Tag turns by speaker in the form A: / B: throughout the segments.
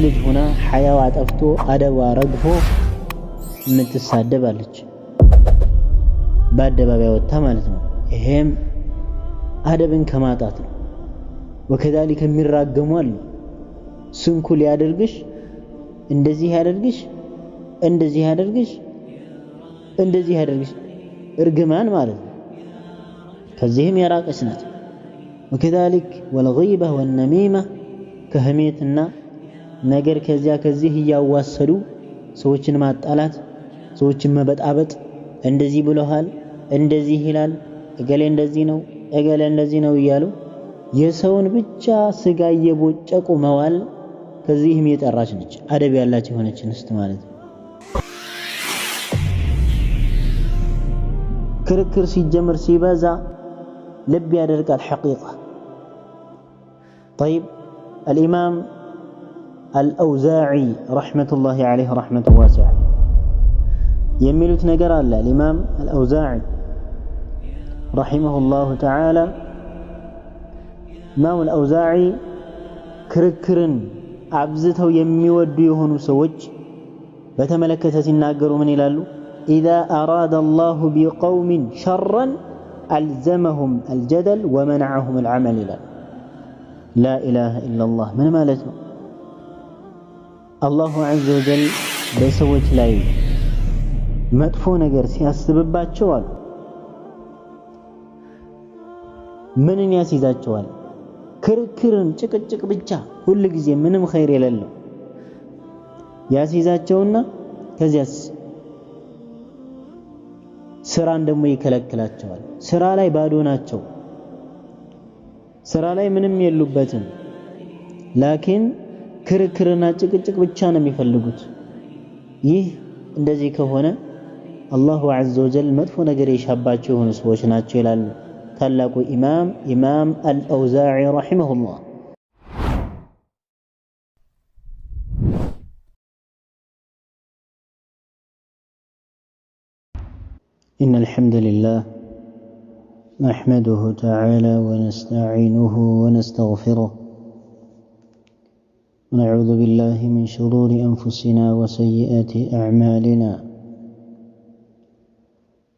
A: ልጅ ሆና ሐያዋ ጠፍቶ አደባ ረግፎ የምትሳደባለች በአደባባይ ወጣ ማለት ነው። ይሄም አደብን ከማጣት ነው። ወከዛሊከ የሚራገሙ አሉ። ስንኩ ሊያደርግሽ እንደዚህ ያደርግሽ እንደዚህ ያደርግሽ እንደዚህ ያደርግሽ እርግማን ማለት ነው። ከዚህም የራቀች ናት። ወከዛሊክ ወልገይባ ወነሚማ ከህሜትና ነገር ከዚያ ከዚህ እያዋሰዱ ሰዎችን ማጣላት፣ ሰዎችን መበጣበጥ፣ እንደዚህ ብለዋል፣ እንደዚህ ይላል፣ እገሌ እንደዚህ ነው፣ እገሌ እንደዚህ ነው እያሉ የሰውን ብቻ ስጋ እየቦጨቁ መዋል ከዚህም የጠራች ነች። አደብ ያላች የሆነች እንስት ማለት ነው። ክርክር ሲጀምር ሲበዛ ልብ ያደርቃል ሐቂቃ። طيب الإمام الأوزاعي رحمة الله عليه رحمة واسعة يميلوت نقر الله الإمام الأوزاعي رحمه الله تعالى إمام الأوزاعي كركرن عبزته يميود يهونو سوج بتملكة الناقر من إلالو إذا أراد الله بقوم شرا ألزمهم الجدل ومنعهم العمل إلى لا إله إلا الله من مالته الله عز وجل بسوج لاي مدفو نجر سياسببات شوال من ياسيزات شوال كركرن چك بچا كل ጊዜ ምንም خير የሌለው ያሲዛቸውና ከዚያስ ስራን ደግሞ ይከለክላቸዋል። ስራ ላይ ባዶ ናቸው። ስራ ላይ ምንም የሉበትም። ላኪን ክርክርና ጭቅጭቅ ብቻ ነው የሚፈልጉት። ይህ እንደዚህ ከሆነ አላሁ ዐዘ ወጀል መጥፎ ነገር የሻባቸው የሆኑ ሰዎች ናቸው ይላሉ ታላቁ ኢማም አልአውዛዒ ረሒመሁላህ። إن الحمد لله نحمده تعالى ونستعينه ونستغفره ونعوذ بالله من شرور أنفسنا وسيئات أعمالنا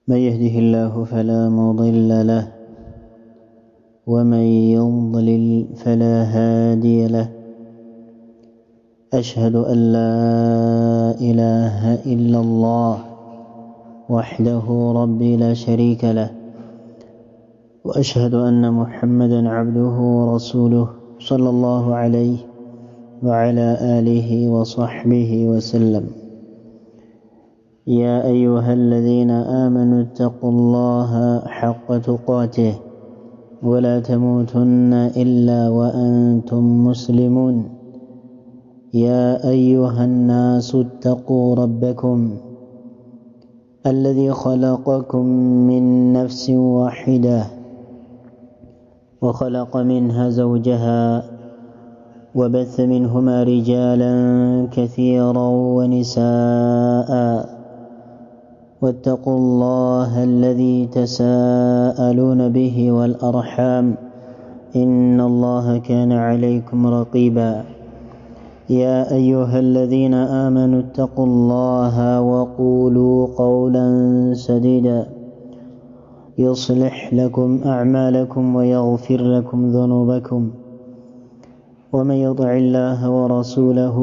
A: من يهده الله فلا مضل له ومن يضلل فلا هادي له أشهد أن لا إله إلا الله وحده ربي لا شريك له وأشهد أن محمدًا عبده ورسوله صلى الله عليه وعلى آله وصحبه وسلم. يا أيها الذين آمنوا اتقوا الله حق تقاته ولا تموتن إلا وأنتم مسلمون. يا أيها الناس اتقوا ربكم الذي خلقكم من نفس واحدة وخلق منها زوجها وبث منهما رجالا كثيرا ونساء واتقوا الله الذي تساءلون به والأرحام إن الله كان عليكم رقيبا. يا أيها الذين آمنوا اتقوا الله وقولوا قولا سديدا يصلح لكم أعمالكم ويغفر لكم ذنوبكم ومن يطع الله ورسوله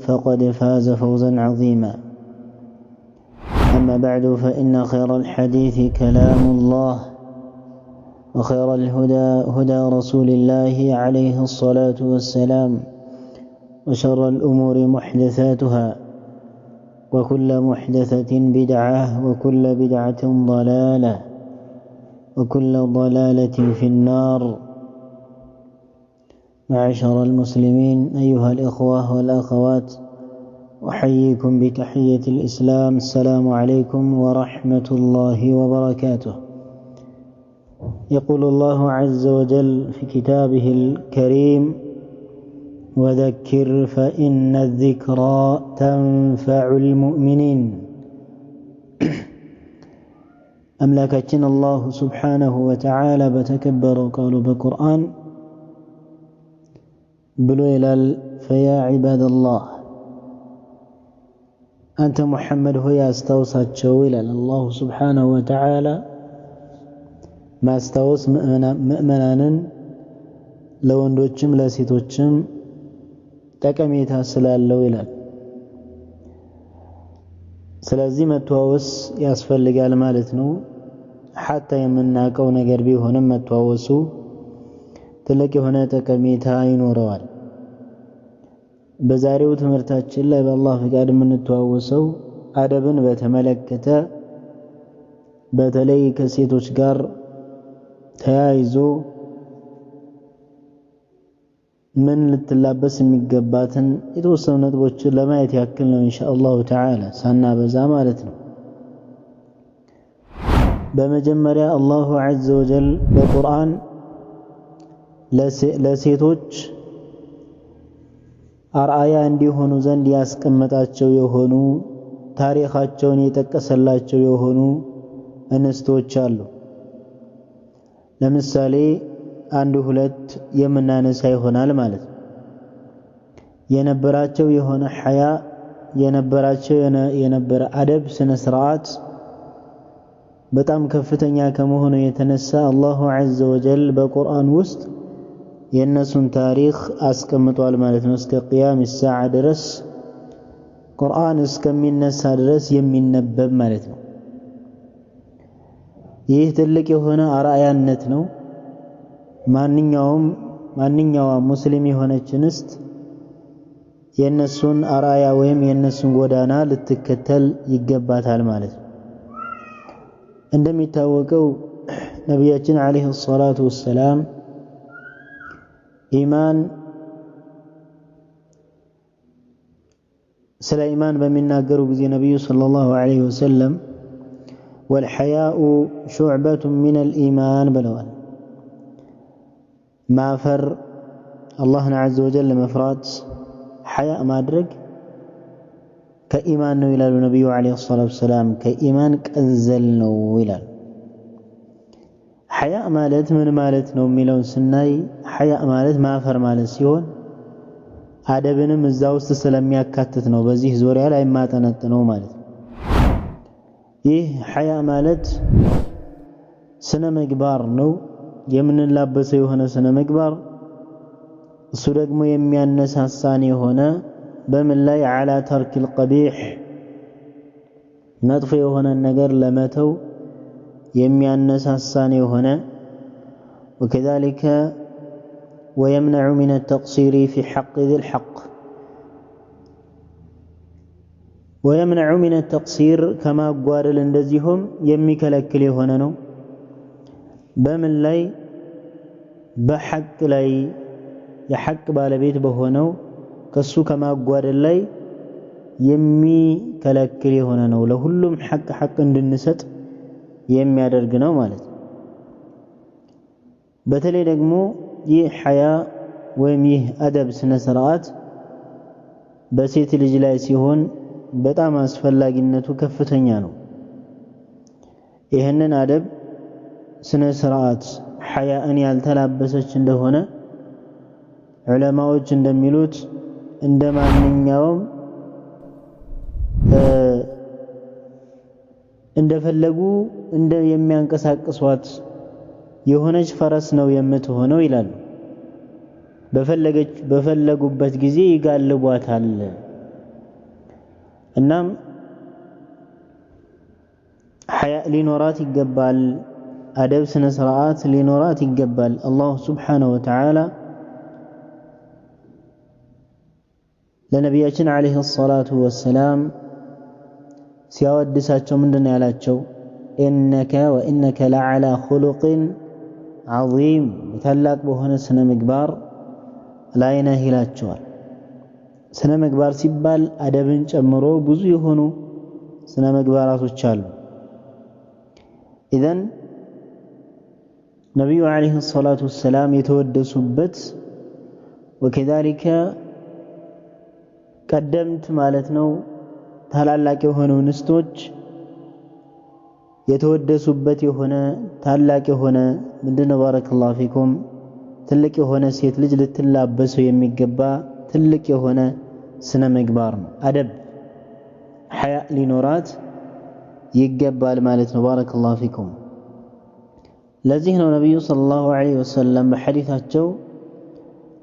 A: فقد فاز فوزا عظيما. أما بعد فإن خير الحديث كلام الله وخير الهدى هدى رسول الله عليه الصلاة والسلام وشر الأمور محدثاتها وكل محدثة بدعة وكل بدعة ضلالة وكل ضلالة في النار. معاشر المسلمين أيها الإخوة والأخوات أحييكم بتحية الإسلام السلام عليكم ورحمة الله وبركاته. يقول الله عز وجل في كتابه الكريم وذكر فإن الذكرى تنفع المؤمنين. أملاكتنا الله سبحانه وتعالى بتكبر قالوا بالقرآن بلو إلال فيا عباد الله أنت محمد هو يستوصى تشويل الله سبحانه وتعالى ما استوص مؤمناً لو اندوچم لسيتوچم تكميتها سلالو إلال ስለዚህ መተዋወስ ያስፈልጋል ማለት ነው حتى የምናቀው ነገር ቢሆንም መተዋወሱ ትልቅ የሆነ ጠቀሜታ ይኖረዋል በዛሬው ትምህርታችን ላይ በአላህ ፍቃድ የምንተዋወሰው አደብን በተመለከተ በተለይ ከሴቶች ጋር ተያይዞ ምን ልትላበስ የሚገባትን የተወሰኑ ነጥቦችን ለማየት ያክል ነው ኢንሻአላህ ተዓላ ሳናበዛ ማለት ነው በመጀመሪያ አላሁ ዐዘ ወጀል በቁርአን ለሴቶች አርአያ እንዲሆኑ ዘንድ ያስቀመጣቸው የሆኑ ታሪካቸውን የጠቀሰላቸው የሆኑ እንስቶች አሉ ለምሳሌ አንድ ሁለት የምናነሳ ይሆናል ማለት ነው የነበራቸው የሆነ ሐያ የነበራቸው የነበረ አደብ ስነ ስርዓት በጣም ከፍተኛ ከመሆኑ የተነሳ አላሁ ዐዘ ወጀል በቁርአን ውስጥ የነሱን ታሪክ አስቀምጧል ማለት ነው እስከ ቂያም الساعه ድረስ ቁርአን እስከሚነሳ ድረስ የሚነበብ ማለት ነው ይህ ትልቅ የሆነ አርአያነት ነው ማንኛውም ሙስሊም የሆነች እንስት የነሱን አርአያ ወይም የነሱን ጎዳና ልትከተል ይገባታል ማለት ነው እንደሚታወቀው ነብያችን አለይሂ ሰላቱ ወሰላም ኢማን ስለ ኢማን በሚናገሩ ጊዜ ነብዩ ሰለላሁ ዐለይሂ ወሰለም والحياء شعبة من الإيمان ብለዋል ማፈር አላህን عز وجل መፍራት ሐያ ማድረግ ከኢማን ነው ይላሉ ነብዩ አለይሂ ሰላቱ ወሰላም ከኢማን ቀንዘል ነው ይላል ሐያ ማለት ምን ማለት ነው የሚለውን ስናይ ሐያ ማለት ማፈር ማለት ሲሆን አደብንም እዛው ውስጥ ስለሚያካትት ነው በዚህ ዙሪያ ላይ ማጠነጥነው ማለት ነው ይህ ሐያ ማለት ስነ ምግባር ነው የምንላበሰው የሆነ ስነ ምግባር እሱ ደግሞ የሚያነሳሳን የሆነ በምን ላይ على ترك القبيح መጥፎ የሆነ ነገር ለመተው የሚያነሳሳን የሆነ وكذلك ويمنع من التقصير في حق ذي الحق ويمنع من التقصير كما قال እንደዚሁም የሚከለክል የሆነ ነው በምን ላይ በሐቅ ላይ የሐቅ ባለቤት በሆነው ከሱ ከማጓደል ላይ የሚከለክል የሆነ ነው ለሁሉም ሐቅ እንድንሰጥ የሚያደርግ ነው ማለት ነው በተለይ ደግሞ ይህ ሐያ ወይም ይህ አደብ ስነ ስርዓት በሴት ልጅ ላይ ሲሆን በጣም አስፈላጊነቱ ከፍተኛ ነው ይሄንን አደብ ስነ ስርዓት ሐያእን ያልተላበሰች እንደሆነ ዑለማዎች እንደሚሉት እንደማንኛውም እንደፈለጉ የሚያንቀሳቅሷት የሆነች ፈረስ ነው የምትሆነው ይላሉ በፈለጉበት ጊዜ ይጋልቧታል እናም ሐያ ሊኖራት ይገባል አደብ ስነ ስርዓት ሊኖራት ይገባል አላህ Subhanahu Wa Ta'ala ለነብያችን አለይሂ ሰላቱ ወሰላም ሲያወድሳቸው ምንድነው ያላቸው ኢነከ ወኢነከ ለዓላ ኹሉቅን ዐዚም ታላቅ በሆነ ስነ ምግባር ላይ ነህ ይላቸዋል ስነ ምግባር ሲባል አደብን ጨምሮ ብዙ የሆኑ ስነ ምግባራቶች አሉ ኢዘን ነብዩ አለይሂ ሰላቱ ወሰላም የተወደሱበት وكذلك ቀደምት ማለት ነው ታላላቅ የሆኑ እንስቶች የተወደሱበት የሆነ ታላቅ የሆነ ምንድነው ባረከላሁ ፊኩም ትልቅ የሆነ ሴት ልጅ ልትላበሰው የሚገባ ትልቅ የሆነ ስነ ምግባር ነው። አደብ ሐያ ሊኖራት ይገባል ማለት ነው። ባረከላሁ ፊኩም። ለዚህ ነው ነብዩ ሰለላሁ ዐለይሂ ወሰለም በሐዲታቸው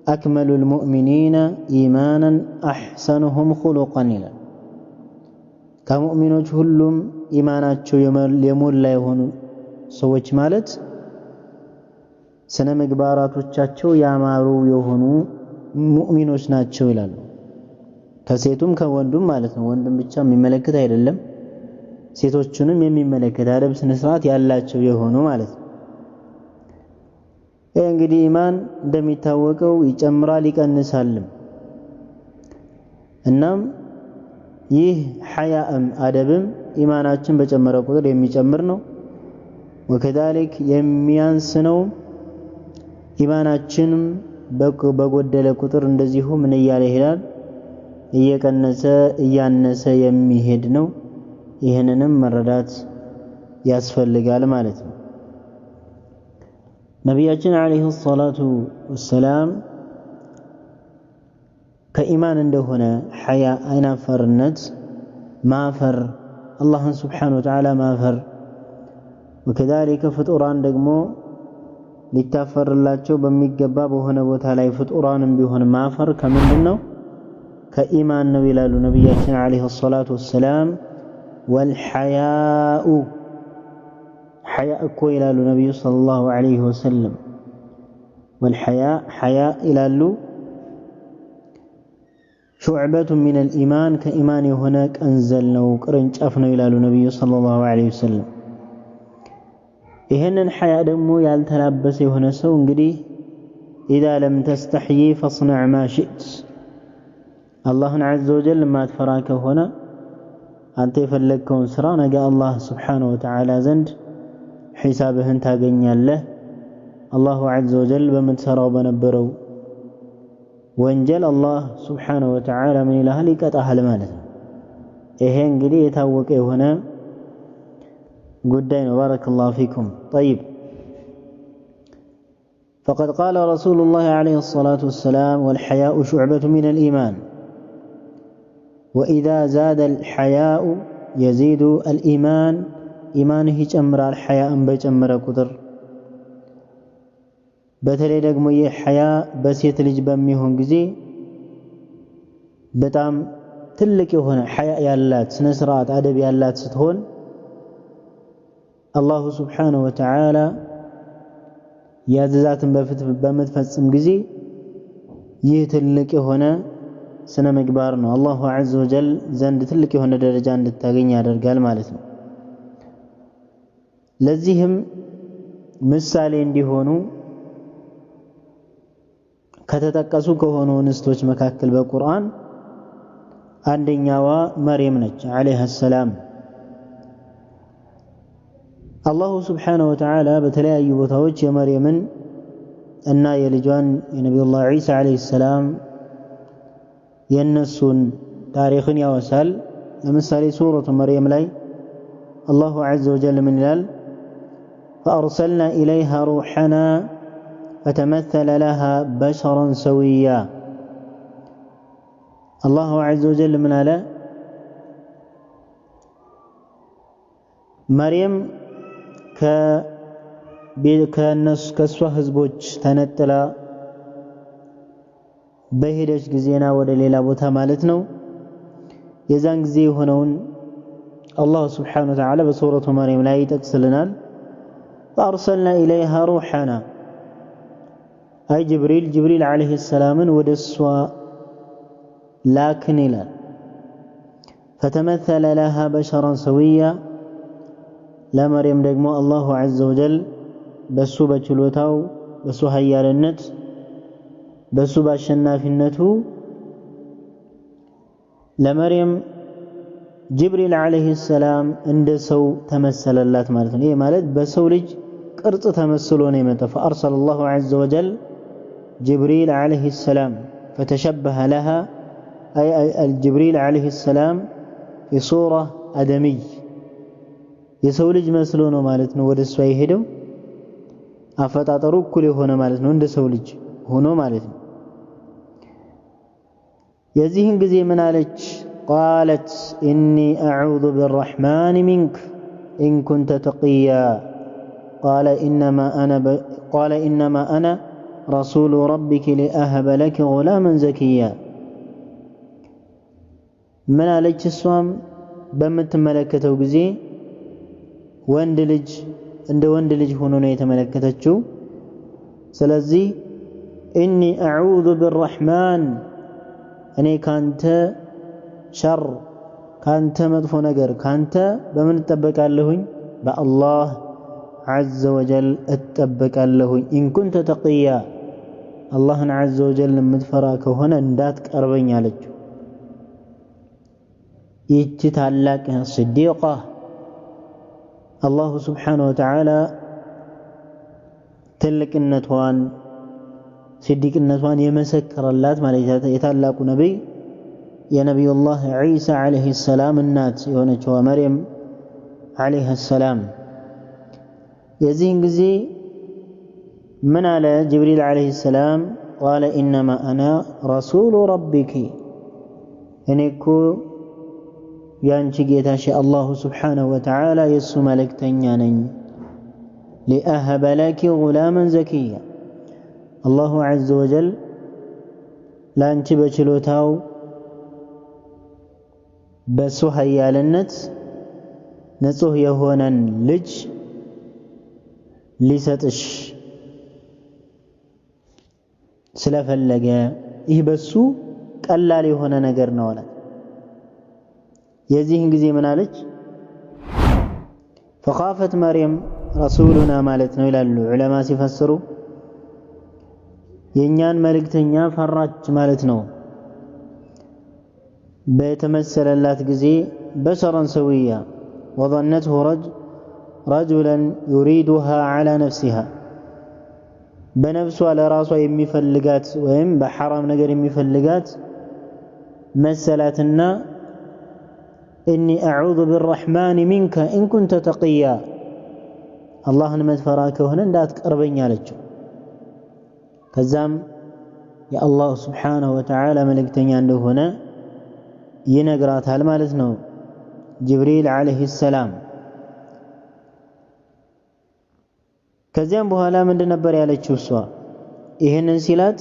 A: አክመሉል ሙእሚኒና ኢማናን አሕሰኑሁም ኹሉቀን ይላል። ከሙእሚኖች ሁሉም ኢማናቸው የሞላ የሆኑ ሰዎች ማለት ስነ ምግባራቶቻቸው ያማሩ የሆኑ ሙእሚኖች ናቸው ይላሉ። ከሴቱም ከወንዱም ማለት ነው። ወንድም ብቻ የሚመለከት አይደለም፣ ሴቶቹንም የሚመለከት አደብ ስነ ስርዓት ያላቸው የሆኑ ማለት ነው። እንግዲህ ኢማን እንደሚታወቀው ይጨምራል ይቀንሳልም። እናም ይህ ሐያእም አደብም ኢማናችን በጨመረ ቁጥር የሚጨምር ነው። ወከዛሊክ የሚያንስ ነው። ኢማናችንም በጎደለ ቁጥር እንደዚሁ ምን እያለ ይሄዳል? እየቀነሰ እያነሰ የሚሄድ ነው። ይህንንም መረዳት ያስፈልጋል ማለት ነው። ነቢያችን አለይሂ ሰላቱ ወሰላም ከኢማን እንደሆነ ሐያ አይናፈርነት ማፈር አላህን ስብሓነሁ ወተዓላ ማፈር ወከዛሊከ ፍጡራን ደግሞ ሊታፈርላቸው በሚገባ በሆነ ቦታ ላይ ፍጡራንም ቢሆን ማፈር ከምንድን ነው? ከኢማን ነው ይላሉ ነቢያችን አለይሂ ሰላቱ ወሰላም። ወልሐያኡ ሐያ እኮ ይላሉ ነቢዩ ሰለላሁ ዐለይሂ ወሰለም። ወልሐያ ይላሉ ሹዕበቱ ሚነል ኢማን ከኢማን የሆነ ቀንዘል ነው ቅርንጫፍ ነው ይላሉ ነቢዩ ሰለላሁ ዐለይሂ ወሰለም። ይህንን ሐያ ደግሞ ያልተላበሰ የሆነ ሰው እንግዲህ ኢዛ ለም ተስተሕይ ፈስነዕ ማ ሽእት አላህን ዐዘ ወጀል ማትፈራ ከሆነ አንተ የፈለግከውን ስራ ነገ አላህ ስብሓነሁ ወተዓላ ዘንድ ሒሳብህን ታገኛለህ። አላሁ ዐዘ ወጀል በምትሰራው በነበረው ወንጀል አላህ ስብሓነሁ ወተዓላ ምን ይልሃል? ይቀጣሃል ማለት ነው። ይሄ እንግዲህ የታወቀ የሆነ ጉዳይ ነው። ባረከላሁ ፊኩም። ጠይብ ፈቀድ ቃለ ረሱሉላህ ዐለይሂ ሰላቱ ወሰላም ወልሐያኡ ሹዕበቱ ሚነል ኢማን ወኢዛ ዛደል ሐያኡ የዚዱ አልኢማን ኢማንህ ይጨምራል ሐያእን በጨመረ ቁጥር። በተለይ ደግሞ ይህ ሐያ በሴት ልጅ በሚሆን ጊዜ በጣም ትልቅ የሆነ ሐያ ያላት ስነ ስርዓት አደብ ያላት ስትሆን አላሁ ስብሓነሁ ወተዓላ ያዘዛትን በምትፈጽም ጊዜ ይህ ትልቅ የሆነ ስነ ምግባር ነው። አላሁ ዐዘ ወጀል ዘንድ ትልቅ የሆነ ደረጃ እንድታገኝ ያደርጋል ማለት ነው። ለዚህም ምሳሌ እንዲሆኑ ከተጠቀሱ ከሆኑ እንስቶች መካከል በቁርአን አንደኛዋ መርየም ነች ዐለይሃ ሰላም። አላሁ ስብሓነሁ ወተዓላ በተለያዩ ቦታዎች የመርየምን እና የልጇን የነቢዩላህ ዒሳ ዐለይሂ ሰላም የነሱን ታሪክን ያወሳል። ለምሳሌ ሱረቱ መርየም ላይ አላሁ ዐዘ ወጀል ምን ይላል? ፈአርሰልና ኢለይሃ ሩሐና ፈተመተለ ለሃ በሸረን ሰውያ። አላሁ ዐዘ ወጀል ምን አለ? መርየም ከእሷ ህዝቦች ተነጥላ በሄደች ጊዜና ወደ ሌላ ቦታ ማለት ነው። የዛን ጊዜ የሆነውን አላህ ስብሓነሁ ወተዓላ በሱረቱ መርየም ላይ ይጠቅስልናል። ፈአርሰልና ኢለይሃ ሩሐና አይ ጅብሪል ዐለይሂ ሰላምን ወደ እሷ ላክን ይላል። ፈተመተለ ለሃ በሸረን ሰውያ ለመርየም ደግሞ አላሁ ዐዘ ወጀል በሱ በችሎታው በሱ ሀያልነት በሱ በአሸናፊነቱ ለመርየም ጅብሪል ዐለይሂ ሰላም እንደ ሰው ተመሰለላት ማለት ነው። ይሄ ማለት በሰው ልጅ ቅርጽ ተመስሎ ነው የመጣው። ፈአርሰለ አላሁ ዐዘ ወጀል ጅብሪል ዐለይሂ ሰላም ፈተሸበሀ ለሃ አይ አልጅብሪል ዐለይሂ ሰላም ፊ ሱራ አደሚይ የሰው ልጅ መስሎ ነው ማለት ነው ወደ እሷ የሄደው። አፈጣጠሩ እኩል የሆነ ማለት ነው እንደ ሰው ልጅ ሆኖ ማለት ነው የዚህን ጊዜ ምን አለች قالت إني أعوذ بالرحمن منك إن كنت تقيا قال إنما أنا رسول ربك لأهب لك غلاما زكيا من عليك الصوم بمتملكته ጊዜ ወንድ ልጅ እንደ ወንድ ልጅ ሆኖ ነው የተመለከተችው ስለዚህ إني أعوذ بالرحمن እኔ ካንተ ሸር ካንተ መጥፎ ነገር ካንተ በምን ተጠበቃለሁኝ በአላህ عز وجل اتبقالهُ إن كنت تقيا الله عز وجل مدفرا كهونه እንዳትቀርበኝ አለችው ይህች ታላቅ صديقة الله سبحانه وتعالى ትልቅነቷን صديقነቷን የመሰከረላት ማለት የታላቁ ነብይ የነብዩላህ ዒሳ አለይሂ ሰላም እናት የሆነችው መርየም አለይሃ ሰላም የዚህን ጊዜ ምን አለ ጅብሪል አለይሂ ሰላም قال انما انا رسول ربك እኔኮ ያንቺ ጌታሽ አላሁ ስብሓነሁ ወተዓላ የሱ መልእክተኛ ነኝ لأهب لك غلاما زكيا الله عز وجل ላንቺ በችሎታው በሱ ኃያልነት ንጹህ የሆነን ልጅ ሊሰጥሽ ስለፈለገ ይህ በሱ ቀላል የሆነ ነገር ነው አለ የዚህን ጊዜ ምን አለች فخافت مريم رسولنا ማለት ነው ይላሉ ዑለማ ሲፈስሩ የኛን መልእክተኛ ፈራች ማለት ነው በተመሰለላት ጊዜ بشرا سويا وظنته رجلا يريدها على نفسها بنفسه على راسه የሚፈልጋት ወይም በሐራም ነገር የሚፈልጋት መሰላትና إني أعوذ بالرحمن منك إن كنت تقيا الله مدفرا كهنا እንዳትቀርበኝ አለችው ከዛም የአላህ Subhanahu Wa Ta'ala መልእክተኛ እንደሆነ ይነግራታል ማለት ነው ጅብሪል አለይሂ ሰላም ከዚያም በኋላ ምንድን ነበር ያለችው እሷ ይሄንን ሲላት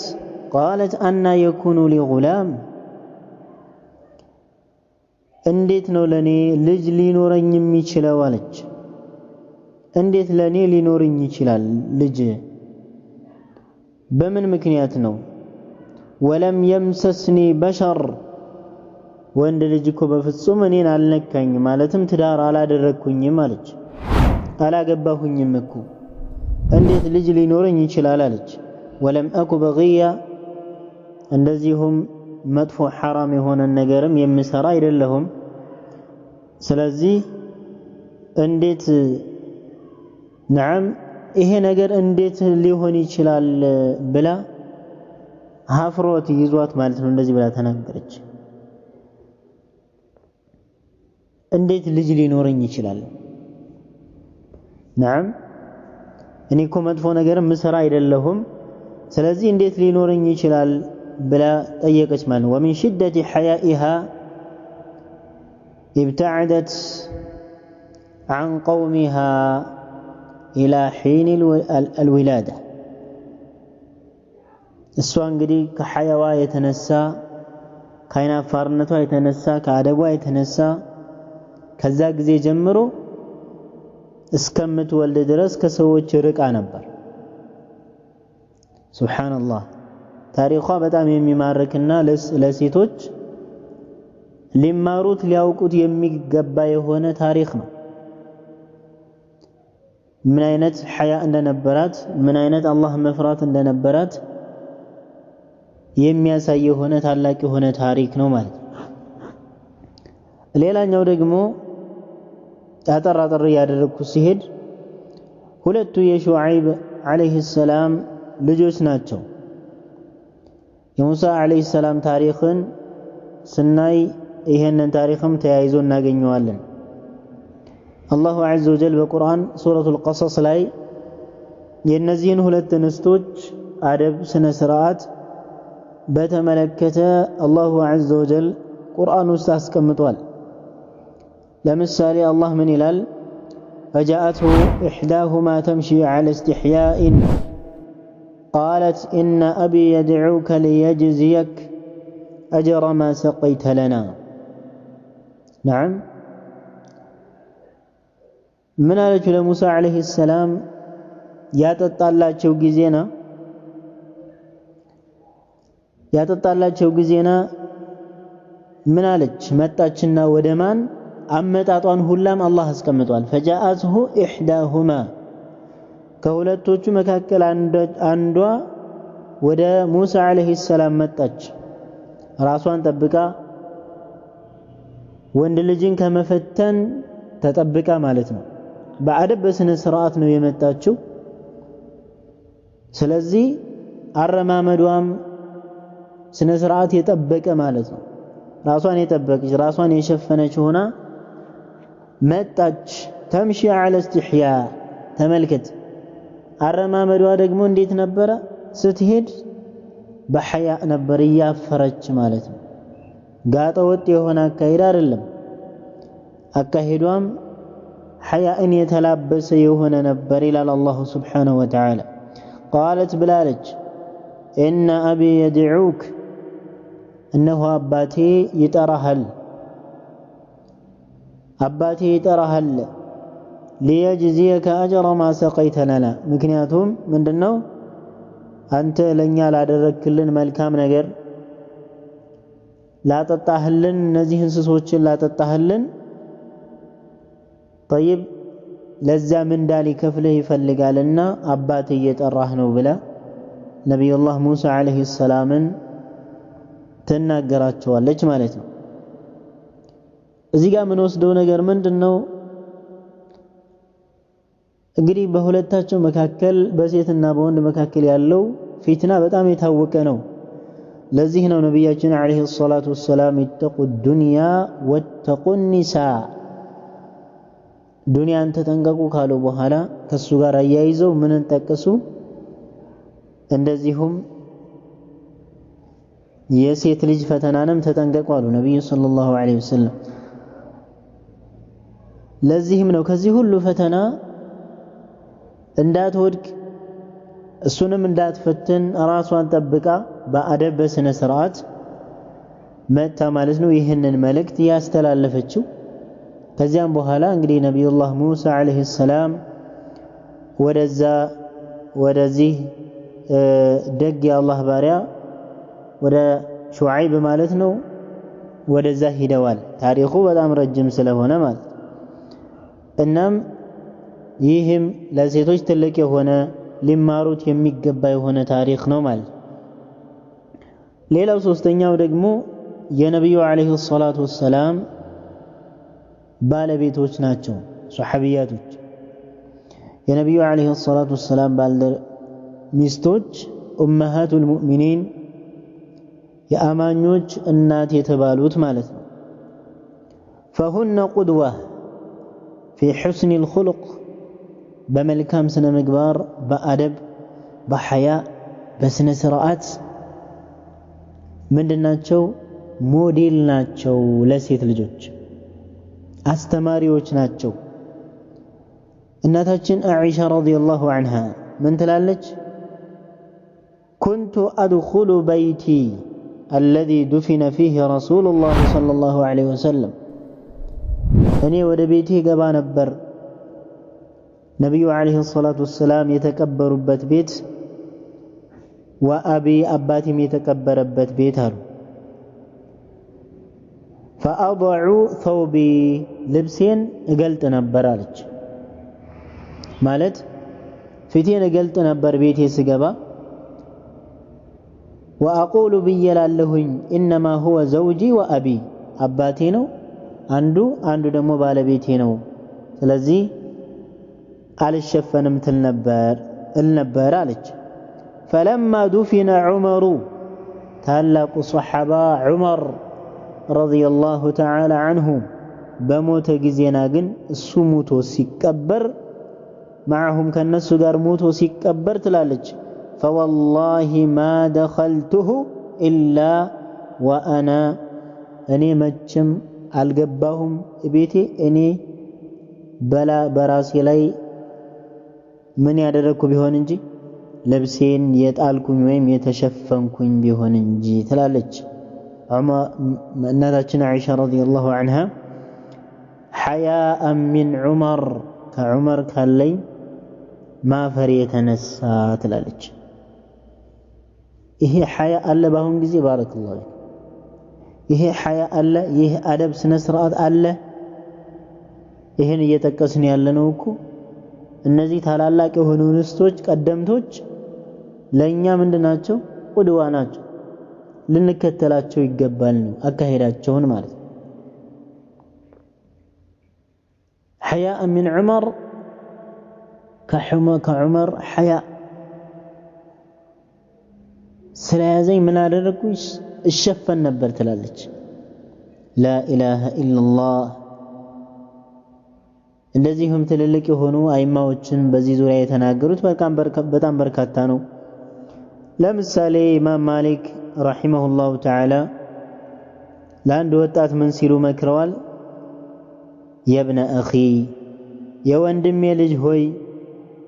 A: قالت أن يكون لي غلام እንዴት ነው ለኔ ልጅ ሊኖረኝ የሚችለው አለች እንዴት ለኔ ሊኖርኝ ይችላል ልጅ በምን ምክንያት ነው ولم يمسسني بشر ወንድ ልጅ እኮ በፍጹም እኔን አልነካኝ ማለትም ትዳር አላደረኩኝም አለች አላገባሁኝም እኮ እንዴት ልጅ ሊኖረኝ ይችላል አለች ولم اكو بغيا እንደዚሁም መጥፎ حرام የሆነ ነገርም የምሰራ አይደለሁም ስለዚህ እንዴት نعم ይሄ ነገር እንዴት ሊሆን ይችላል ብላ ሀፍሮት ይዟት ማለት ነው እንደዚህ ብላ ተናገረች እንዴት ልጅ ሊኖረኝ ይችላል نعم እኔ እኮ መጥፎ ነገር ምሰራ አይደለሁም ስለዚህ እንዴት ሊኖረኝ ይችላል ብላ ጠየቀች ማለት ነው ومن شدة حيائها ابتعدت عن قومها إلى حين الولادة እሷ እንግዲህ ከሐያዋ የተነሳ ከአይናፋርነቷ የተነሳ ከአደቧ የተነሳ ከዛ ጊዜ ጀምሮ እስከምትወልድ ድረስ ከሰዎች ርቃ ነበር ሱብሃንአላህ ታሪኳ በጣም የሚማርክና ለሴቶች ሊማሩት ሊያውቁት የሚገባ የሆነ ታሪክ ነው ምን አይነት ሐያ እንደነበራት ምን አይነት አላህ መፍራት እንደነበራት የሚያሳይ የሆነ ታላቅ የሆነ ታሪክ ነው ማለት ሌላኛው ደግሞ አጠራጥር ያደረኩ ሲሄድ ሁለቱ የሹዓይብ አለይሂ ሰላም ልጆች ናቸው የሙሳ አለይሂ ሰላም ታሪክን ስናይ ይሄንን ታሪክም ተያይዞ እናገኘዋለን አላሁ ዐዘ ወጀል በቁርአን ሱረቱል ቀሰስ ላይ የነዚህን ሁለት እንስቶች አደብ ስነ ስርዓት በተመለከተ አላሁ ዐዘ ወጀል ቁርአን ውስጥ አስቀምጧል። ለምሳሌ አላህ ምን ይላል? فجاءته إحداهما تمشي على استحياء قالت إن أبي يدعوك ليجزيك أجر ما سقيت لنا. نعم، من قالت لموسى عليه السلام يا تطلعوا ጊዜና ምን አለች? መጣችና ወደማን አመጣጧን ሁላም አላህ አስቀምጧል። فجاءته إحداهما ከሁለቶቹ መካከል አንዷ ወደ ሙሳ አለይሂ ሰላም መጣች። ራሷን ጠብቃ ወንድ ልጅን ከመፈተን ተጠብቃ ማለት ነው። በአደብ በስነ ስርዓት ነው የመጣችው። ስለዚህ አረማመዷም ስነ ስርዓት የጠበቀ ማለት ነው። ራሷን የጠበቀች ራሷን የሸፈነች ሆና መጣች። ተምሺ على استحياء ተመልከት። አረማመዷ ደግሞ እንዴት ነበረ? ስትሄድ በሐያ ነበር እያፈረች ማለት ነው። ጋጠ ወጥ የሆነ አካሄድ አይደለም። አካሄዷም ሐያእን የተላበሰ የሆነ ነበር ይላል አላሁ ሱብሓነሁ ወተዓላ። ቃለት ብላለች ኢነ አቢ የድዑክ እነሆ አባቴ ይጠራሃል ሊየጅዚየከ አጅረ ማ ሰቀይተ ለና። ምክንያቱም ምንድነው? አንተ ለኛ ላደረክልን መልካም ነገር ላጠጣህልን፣ እነዚህ እንስሶችን ላጠጣህልን ጠይብ ለዛ ምንዳ ሊከፍልህ ይፈልጋልና አባቴ እየጠራህ ነው ብላ ነቢዩላህ ሙሳ አለይሂ ሰላምን ትናገራቸዋለች ማለት ነው። እዚህ ጋር ምን ወስደው ነገር ምንድነው? እንግዲህ በሁለታቸው መካከል በሴትና በወንድ መካከል ያለው ፊትና በጣም የታወቀ ነው። ለዚህ ነው ነብያችን አለይሂ ሰላቱ ወሰላም ይተቁ ዱንያ ወተቁ ኒሳ ዱንያን ተጠንቀቁ ካሉ በኋላ ከሱ ጋር አያይዘው ምንን ጠቀሱ? እንደዚሁም የሴት ልጅ ፈተናንም ተጠንቀቁ አሉ ነብዩ ሰለላሁ ዐለይሂ ወሰለም። ለዚህም ነው ከዚህ ሁሉ ፈተና እንዳትወድቅ እሱንም እንዳትፈትን ራሷን ጠብቃ በአደብ በስነ ስርዓት መጣ ማለት ነው ይህንን መልእክት ያስተላለፈችው። ከዚያም በኋላ እንግዲህ ነብዩላህ ሙሳ አለይሂ ሰላም ወደዚህ ደግ የአላህ ባሪያ ወደ ሹዓይብ ማለት ነው ወደዛ ሂደዋል። ታሪኩ በጣም ረጅም ስለሆነ ማለት እናም ይህም ለሴቶች ትልቅ የሆነ ሊማሩት የሚገባ የሆነ ታሪክ ነው ማለት። ሌላው ሶስተኛው ደግሞ የነብዩ አለይሂ ሰላቱ ወሰላም ባለቤቶች ናቸው ሱሐቢያቶች። የነብዩ አለይሂ ሰላቱ ወሰላም ሚስቶች ኡመሃቱል ሙእሚኒን የአማኞች እናት የተባሉት ማለት ነው። فهن قدوة في حسن الخلق በመልካም ስነ ምግባር በአደብ በሐያ በስነ ስርዓት ምንድናቸው? ሞዴል ናቸው ለሴት ልጆች፣ አስተማሪዎች ናቸው። እናታችን አኢሻ ረዲየላሁ ዐንሃ ምን ትላለች? ኩንቱ አድኹሉ በይቲ አለዚ ዱፊነ ፊህ ረሱሉላህ ሰለላሁ ዐለይሂ ወሰለም እኔ ወደ ቤቴ ገባ ነበር ነብዩ አለይሂ ሰላቱ ወሰላም የተቀበሩበት ቤት ወአቢ አባቲም የተቀበረበት ቤት አሉ። ፈአضዑ ثوቢ ልብሴን እገልጥ ነበር አለች። ማለት ፊቴን እገልጥ ነበር ቤቴ ስገባ። ወአቁሉ ብየላለሁኝ ኢነማ ሁወ ዘውጂ ወአቢ አባቴ ነው አንዱ ደግሞ ባለቤቴ ነው። ስለዚህ አልሸፈንም እል ነበር አለች። ፈለማ ዱፊነ ዑመሩ ታላቁ ሶሐባ ዑመር ረዲየላሁ ተዓላ ዐንሁ በሞተ ጊዜና ግን እሱ ሙቶ ሲቀበር معهم كالنسو قرموتو سيكبر تلالج فوالله ما دخلته إلا وأنا أني مجم القباهم بيتي أني بلا براسي لي من يدركوا بهوننجي لبسين يتقالكم ويم يتشفنكم بهوننجي تلالج أما نذاتنا عائشة رضي الله عنها حياء من عمر كعمر كاللي ما فريت نسا تلالج إيه حياء الله بهم جزي بارك الله فيك إيه حياء الله إيه أدب سنسرات الله إيه يتكسني الله نوكو እነዚህ ታላላቅ የሆኑ ንስቶች ቀደምቶች ለኛ ምንድናቸው ቁድዋ ናቸው ልንከተላቸው ይገባል ነው አካሄዳቸውን ማለት حياء من عمر كعمر حياء ስለያዘኝ ምን አደረኩኝ እሸፈን ነበር ትላለች لا إله إلا الله እንደዚህም ትልልቅ የሆኑ አይማዎችን በዚህ ዙሪያ የተናገሩት በጣም በርካታ ነው ለምሳሌ ኢማም ማሊክ ረሂመሁላሁ ተዓላ ለአንድ ወጣት ምን ሲሉ መክረዋል የብነ አኺ የወንድሜ ልጅ ሆይ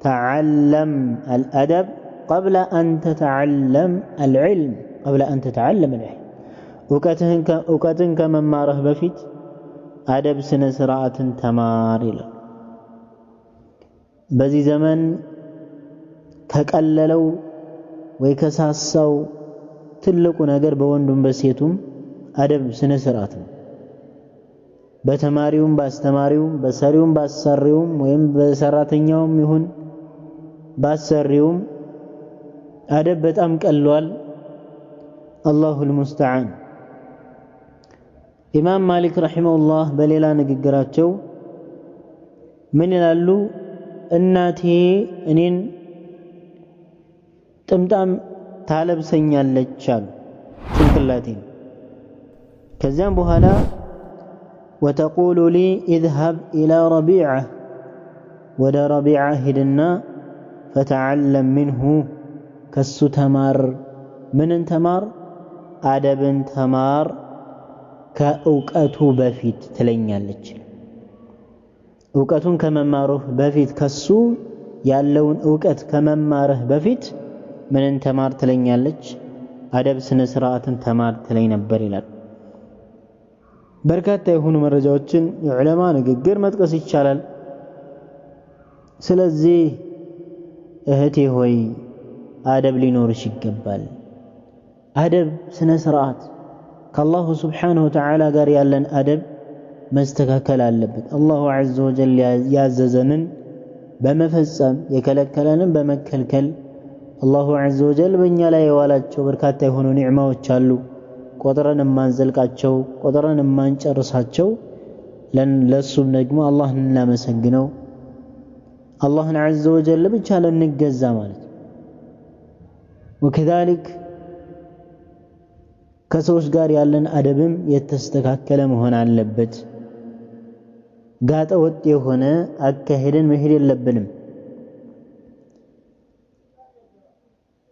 A: ተዓለም አልአደብ قبل أن تتعلم العلم እውቀትን ከመማርህ በፊት አደብ ስነ ስርዓትን ተማር ይላል በዚህ ዘመን ከቀለለው ወይ ከሳሳው ትልቁ ነገር በወንዱም በሴቱም አደብ ስነ ስርዓት ነው በተማሪውም ባስተማሪውም በሰሪውም ባሰሪውም ወይም በሰራተኛውም ይሁን ባሰሪውም አደብ በጣም ቀሏል አላሁል ሙስተዓን ኢማም ማሊክ ረሂመሁላህ በሌላ ንግግራቸው ምን ይላሉ እናቴ እኔን ጥምጣም ታለብሰኛለች አሉ ጭንቅላቴን ከዚያም በኋላ وتقول لي اذهب إلى ربيعة ወደ ረቢዓ ሂድና فتعلم منه ከሱ ተማር ምንን ተማር አደብን ተማር ከእውቀቱ በፊት ትለኛለች እውቀቱን ከመማሩህ በፊት ከሱ ያለውን እውቀት ከመማርህ በፊት ምንን ተማር ትለኛለች አደብ ስነ ስርዓትን ተማር ትለኝ ነበር ይላል በርካታ የሆኑ መረጃዎችን የዑለማ ንግግር መጥቀስ ይቻላል ስለዚህ እህቴ ሆይ አደብ ሊኖርሽ ይገባል አደብ ስነ ስርዓት ከአላሁ ስብሓነሁ ወተዓላ ጋር ያለን አደብ መስተካከል አለበት አላሁ ዐዘ ወጀል ያዘዘንን በመፈጸም የከለከለንን በመከልከል አላሁ ዐዘ ወጀል በእኛ ላይ የዋላቸው በርካታ የሆኑ ኒዕማዎች አሉ ቆጥረን የማንዘልቃቸው ቆጥረን የማንጨርሳቸው ለሱም ደግሞ አላህን እናመሰግነው አላህን ዐዘ ወጀል ብቻ ልንገዛ ማለት ወከዛሊክ ከሰዎች ጋር ያለን አደብም የተስተካከለ መሆን አለበት ጋጠ ወጥ የሆነ አካሄድን መሄድ የለብንም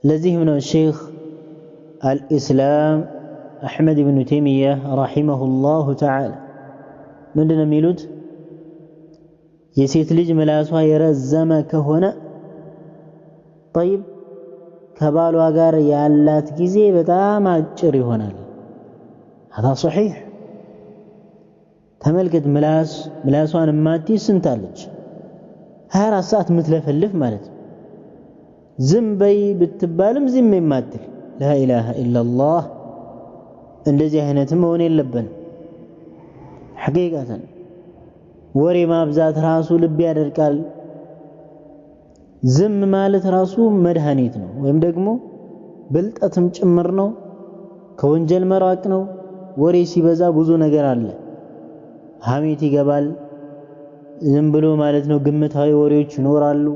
A: ለዚህም ነው ሼኽ አልኢስላም አሕመድ ብኑ ተይሚያ ረሂመሁላሁ ተዓላ ምንድነው የሚሉት የሴት ልጅ ምላሷ የረዘመ ከሆነ طيب ከባሏ ጋር ያላት ጊዜ በጣም አጭር ይሆናል هذا صحيح ተመልከት ምላሷን ማትይዝ ስንታለች 24 ሰዓት ምትለፈልፍ ማለት ዝም በይ ብትባልም ዝም የማትል لا اله الا الله እንደዚህ አይነት መሆን የለብን ሐቂቃተን ወሬ ማብዛት ራሱ ልብ ያደርቃል ዝም ማለት ራሱ መድኃኒት ነው ወይም ደግሞ ብልጠትም ጭምር ነው ከወንጀል መራቅ ነው ወሬ ሲበዛ ብዙ ነገር አለ ሐሜት ይገባል ዝም ብሎ ማለት ነው ግምታዊ ወሬዎች ይኖራሉ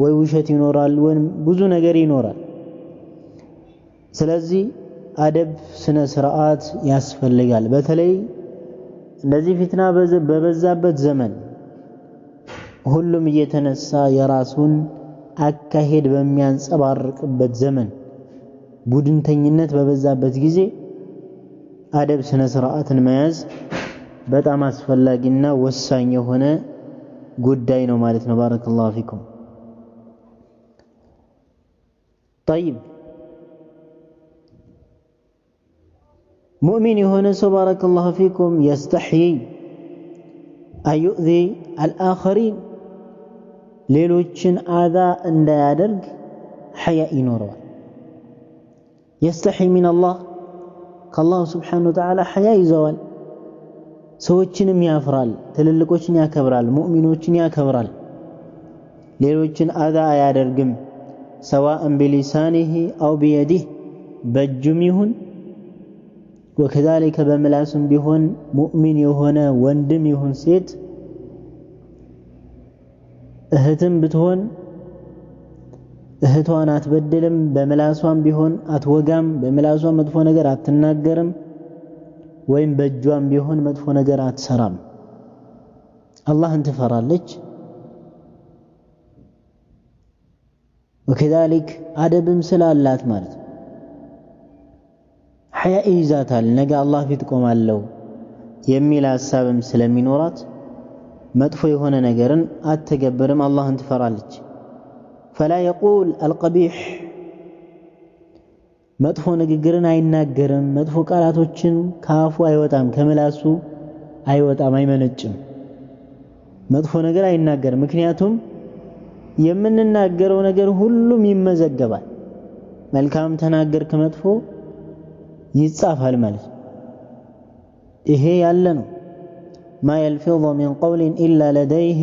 A: ወይ ውሸት ይኖራል ወይ ብዙ ነገር ይኖራል ስለዚህ አደብ ስነ ስርዓት ያስፈልጋል በተለይ እንደዚህ ፊትና በበዛበት ዘመን ሁሉም እየተነሳ የራሱን አካሄድ በሚያንጸባርቅበት ዘመን ቡድንተኝነት በበዛበት ጊዜ አደብ ስነ ስርዓትን መያዝ በጣም አስፈላጊና ወሳኝ የሆነ ጉዳይ ነው ማለት ነው። ባረከላሁ ፊኩም። طيب ሙእሚን የሆነ ሰው ባረከላሁ ፊኩም يستحيي أن يؤذي الآخرين ሌሎችን አዛ እንዳያደርግ ሐያ ይኖረዋል። يستحي من الله ከአላህ ስብሓነሁ ወተዓላ ሐያ ይዘዋል። ሰዎችንም ያፍራል፣ ትልልቆችን ያከብራል፣ ሙእሚኖችን ያከብራል። ሌሎችን አዛ አያደርግም። ሰዋእን ቢሊሳኒሂ አው ቢየዲህ በእጁም ይሁን ወከዛሊከ በምላሱም ቢሆን ሙእሚን የሆነ ወንድም ይሁን ሴት እህትም ብትሆን እህቷን አትበድልም፣ በምላሷም ቢሆን አትወጋም፣ በምላሷ መጥፎ ነገር አትናገርም፣ ወይም በእጇም ቢሆን መጥፎ ነገር አትሰራም። አላህን ትፈራለች። ወከዛሊክ አደብም ስላላት ማለት ነው። ሐያ ይዛታል። ነገ አላህ ፊት ቆማለሁ የሚል ሐሳብም ስለሚኖራት መጥፎ የሆነ ነገርን አትተገብርም። አላህን ትፈራለች። ፈላ የቁል አልቀቢሕ መጥፎ ንግግርን አይናገርም። መጥፎ ቃላቶችን ካፉ አይወጣም፣ ከምላሱ አይወጣም፣ አይመነጭም። መጥፎ ነገር አይናገርም። ምክንያቱም የምንናገረው ነገር ሁሉም ይመዘገባል። መልካም ተናገርክ መጥፎ ይጻፋል ማለት ነው። ይሄ ያለ ነው። ማ የልፊظ ሚን ቀውሊን ኢላ ለደይህ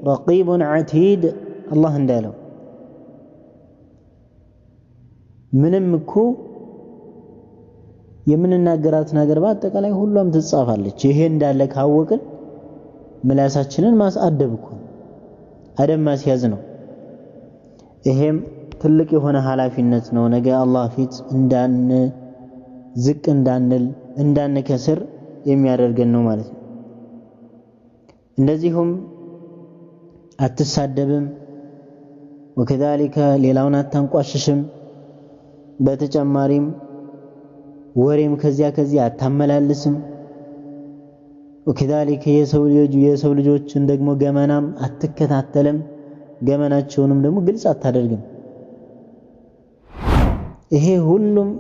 A: ረቂቡን ዐቲድ አላህ እንዳለው ምንም እኮ የምንናገራት ነገር በአጠቃላይ ሁሉም ትጻፋለች። ይሄ እንዳለ ካወቅን ምላሳችንን ማስአደብ እኮ አደብ ማስያዝ ነው። ይሄም ትልቅ የሆነ ኃላፊነት ነው። ነገ አላህ ፊት ዝቅ እንዳንል እንዳንከስር የሚያደርገን ነው ማለት ነው። እንደዚሁም አትሳደብም፣ ወከዛሊከ ሌላውን አታንቋሽሽም። በተጨማሪም ወሬም ከዚያ አታመላልስም። ወከዛሊከ የሰው ልጆችን ደግሞ ገመናም አትከታተልም፣ ገመናቸውንም ደግሞ ግልጽ አታደርግም። ይሄ ሁሉም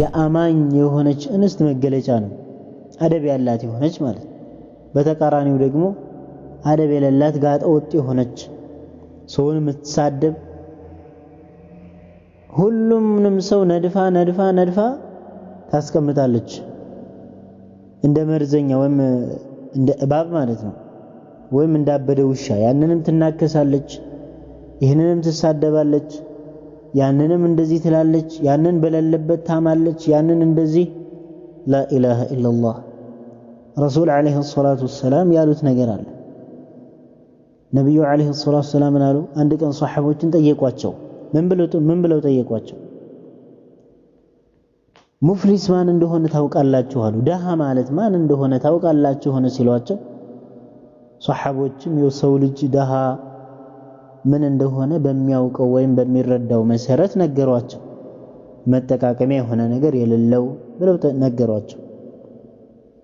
A: የአማኝ የሆነች እንስት መገለጫ ነው፣ አደብ ያላት የሆነች ማለት ነው። በተቃራኒው ደግሞ አደብ የሌላት ጋጠ ወጥ የሆነች ሰውን የምትሳደብ ሁሉንም ሰው ነድፋ ታስቀምጣለች፣ እንደ መርዘኛ ወይም እንደ እባብ ማለት ነው፣ ወይም እንዳበደ ውሻ። ያንንም ትናከሳለች፣ ይህንንም ትሳደባለች፣ ያንንም እንደዚህ ትላለች፣ ያንን በሌለበት ታማለች፣ ያንን እንደዚህ። ላኢላሃ ኢላላህ ረሱል ዓለይሂ ሰላቱ ወሰላም ያሉት ነገር አለ። ነቢዩ ዓለይሂ ሰላቱ ወሰላም አሉ። አንድ ቀን ሷሐቦችን ጠየቋቸው። ምን ብለው ጠየቋቸው? ሙፍሊስ ማን እንደሆነ ታውቃላችሁ አሉ። ደሃ ማለት ማን እንደሆነ ታውቃላችሁ ሆነ ሲሏቸው ሷሐቦችም የሰው ልጅ ደሃ ምን እንደሆነ በሚያውቀው ወይም በሚረዳው መሰረት ነገሯቸው። መጠቃቀሚያ የሆነ ነገር የሌለው ብለው ነገሯቸው።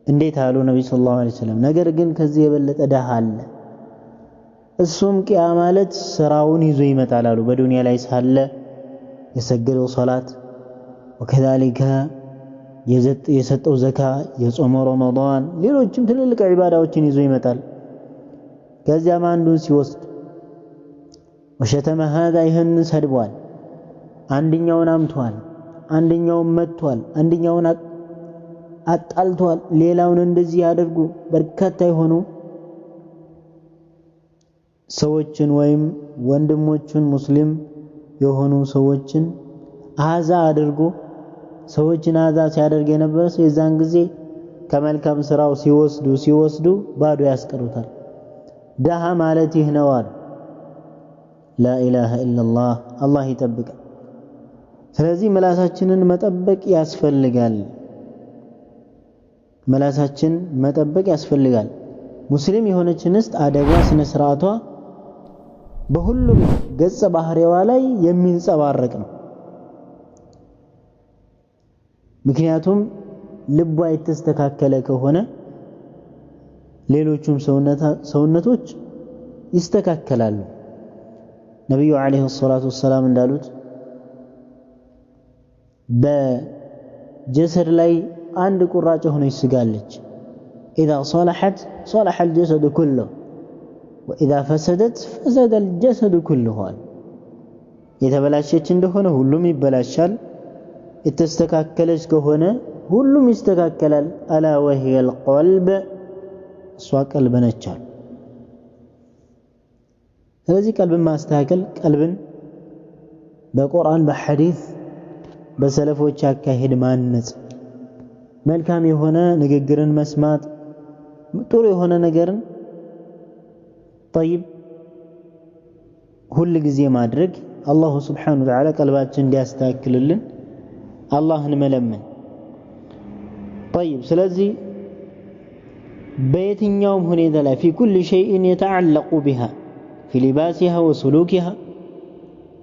A: እንዴት አሉ ነብዩ ሰለላሁ ዐለይሂ ወሰለም። ነገር ግን ከዚህ የበለጠ ደሃ አለ፣ እሱም ቂያ ማለት ስራውን ይዞ ይመጣል አሉ። በዱንያ ላይ ሳለ የሰገደው ሶላት፣ ወከዛሊከ የሰጠው ዘካ፣ የጾመው ረመዳን፣ ሌሎችም ትልልቅ ዒባዳዎችን ይዞ ይመጣል። ከዚያም አንዱን ሲወስድ ወሸተመ ሃዛ ይህን ሰድቧል፣ አንደኛውን አምቷል፣ አንደኛውን መቷል፣ አንደኛውን አጣልቷል፣ ሌላውን እንደዚህ ያደርጉ በርካታ የሆኑ ሰዎችን ወይም ወንድሞችን ሙስሊም የሆኑ ሰዎችን አዛ አድርጎ ሰዎችን አዛ ሲያደርግ የነበረ ሰው የዛን ጊዜ ከመልካም ስራው ሲወስዱ ባዶ ያስቀሩታል። ደሃ ማለት ይህ ነው አሉ። ላኢላሃ ኢላላህ አላህ ይጠብቃል። ስለዚህ ምላሳችንን መጠበቅ ያስፈልጋል። ምላሳችን መጠበቅ ያስፈልጋል። ሙስሊም የሆነች እንስት አደቧ ስነ ስርዓቷ በሁሉም ገጸ ባህሪዋ ላይ የሚንጸባረቅ ነው። ምክንያቱም ልቧ የተስተካከለ ከሆነ ሌሎችም ሰውነቶች ይስተካከላሉ። ነብዩ አለይሂ ሰላቱ ወሰላም እንዳሉት በጀሰድ ላይ አንድ ቁራጭ ሆነች ስጋለች إذا صلحت صلح الجسد كله وإذا فسدت فسد الجسد كله የተበላሸች እንደሆነ ሁሉም ይበላሻል የተስተካከለች ከሆነ ሁሉም ይስተካከላል ألا وهي القلب እሷ ቀልብ ነች። ስለዚህ ቀልብን ማስተካከል ቀልብን በቁርአን በሐዲስ በሰለፎች አካሄድ ማነጽ መልካም የሆነ ንግግርን መስማት ጥሩ የሆነ ነገርን طيب ሁሉ ጊዜ ማድረግ አላህ Subhanahu Wa Ta'ala ቀልባችን እንዲያስተካክልልን አላህን መለመን طيب ስለዚህ በየትኛውም ሁኔታ ላይ في كل شيء يتعلق بها في لباسها وسلوكها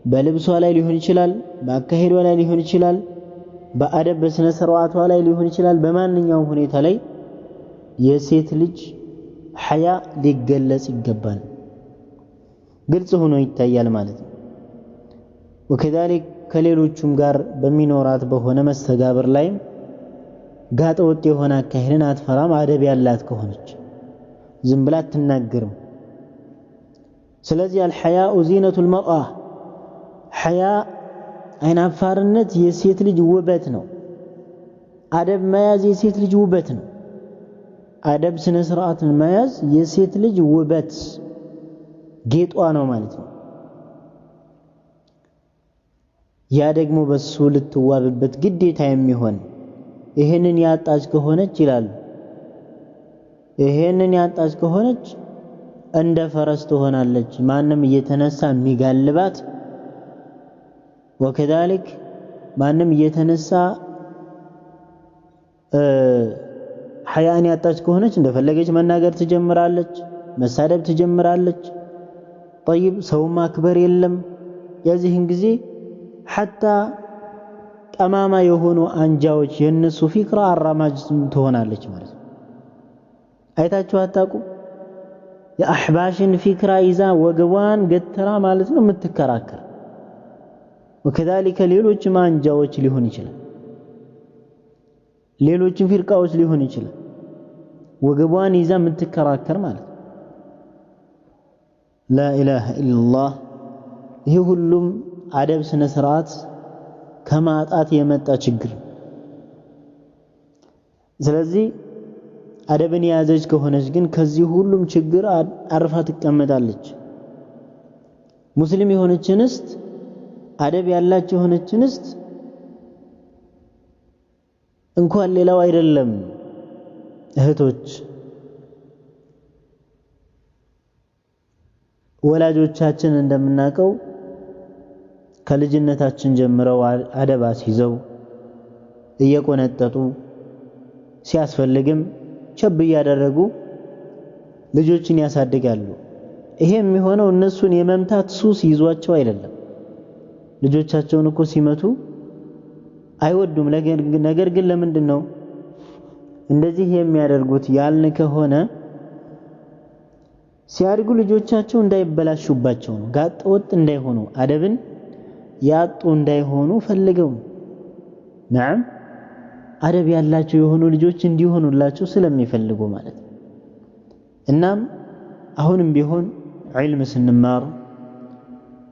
A: በልብሷ ላይ ሊሆን ይችላል በአካሄዷ ላይ ሊሆን ይችላል በአደብ በስነ ስርዓቷ ላይ ሊሆን ይችላል በማንኛውም ሁኔታ ላይ የሴት ልጅ ሐያ ሊገለጽ ይገባል ግልጽ ሆኖ ይታያል ማለት ነው። وكذلك ከሌሎቹም ጋር በሚኖራት በሆነ መስተጋብር ላይ ጋጠ ወጥ የሆነ አካሄድን አትፈራም አደብ ያላት ከሆነች ዝም ብላ አትናገርም። ስለዚህ الحياء زينة المرأة ሐያ አይናፋርነት የሴት ልጅ ውበት ነው። አደብ መያዝ የሴት ልጅ ውበት ነው። አደብ ስነ ስርዓትን መያዝ የሴት ልጅ ውበት ጌጧ ነው ማለት ነው። ያ ደግሞ በሱ ልትዋብበት ግዴታ የሚሆን ይሄንን ያጣች ከሆነች ይላል ይሄንን ያጣች ከሆነች እንደ ፈረስ ትሆናለች ማንም እየተነሳ የሚጋልባት وكذلك ማንም እየተነሳ ሐያን ያጣች ከሆነች እንደፈለገች መናገር ትጀምራለች መሳደብ ትጀምራለች طيب ሰው ማክበር የለም የዚህን ጊዜ حتى ጠማማ የሆኑ አንጃዎች የነሱ ፊክራ አራማጅ ትሆናለች ማለት ነው። አይታችሁ አታውቁ የአህባሽን ፊክራ ይዛ ወገቧን ገትራ ማለት ነው የምትከራከር وكذلك ሌሎች አንጃዎች ሊሆን ይችላል ሌሎች ፊርቃዎች ሊሆን ይችላል ወገቧን ይዛ የምትከራከር ማለት لا اله الا الله ይሄ ሁሉም አደብ ስነ ስርዓት ከማጣት የመጣ ችግር። ስለዚህ አደብን ያዘች ከሆነች ግን ከዚህ ሁሉም ችግር አርፋ ትቀመጣለች። ሙስሊም የሆነች እንስት አደብ ያላችሁ የሆነች እንስት እንኳን ሌላው አይደለም እህቶች ወላጆቻችን እንደምናቀው ከልጅነታችን ጀምረው አደብ አስይዘው እየቆነጠጡ ሲያስፈልግም ቸብ ያደረጉ ልጆችን ያሳድጋሉ። ይሄ የሚሆነው እነሱን የመምታት ሱስ ይዟቸው አይደለም። ልጆቻቸውን እኮ ሲመቱ አይወዱም። ነገር ግን ለምንድነው እንደዚህ የሚያደርጉት ያልን ከሆነ ሲያድጉ ልጆቻቸው እንዳይበላሹባቸው ነው። ጋጥ ወጥ እንዳይሆኑ አደብን ያጡ እንዳይሆኑ ፈልገው نعم አደብ ያላቸው የሆኑ ልጆች እንዲሆኑላቸው ስለሚፈልጉ ማለት ነው። እናም አሁንም ቢሆን ዒልም ስንማር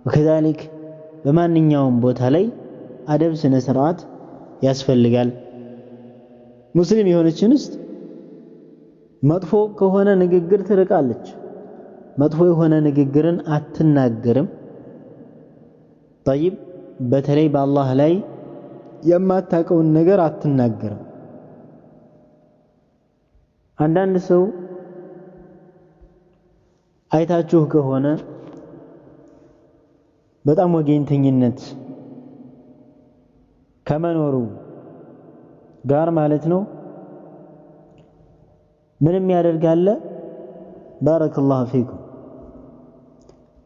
A: وكذلك በማንኛውም ቦታ ላይ አደብ ስነ ስርዓት ያስፈልጋል። ሙስሊም የሆነች እንስት መጥፎ ከሆነ ንግግር ትርቃለች። መጥፎ የሆነ ንግግርን አትናገርም። طيب በተለይ በአላህ ላይ የማታውቀውን ነገር አትናገርም። አንዳንድ ሰው አይታችሁ ከሆነ በጣም ወገንተኝነት ከመኖሩ ጋር ማለት ነው ምንም ያደርጋል ባረከላሁ ፊኩም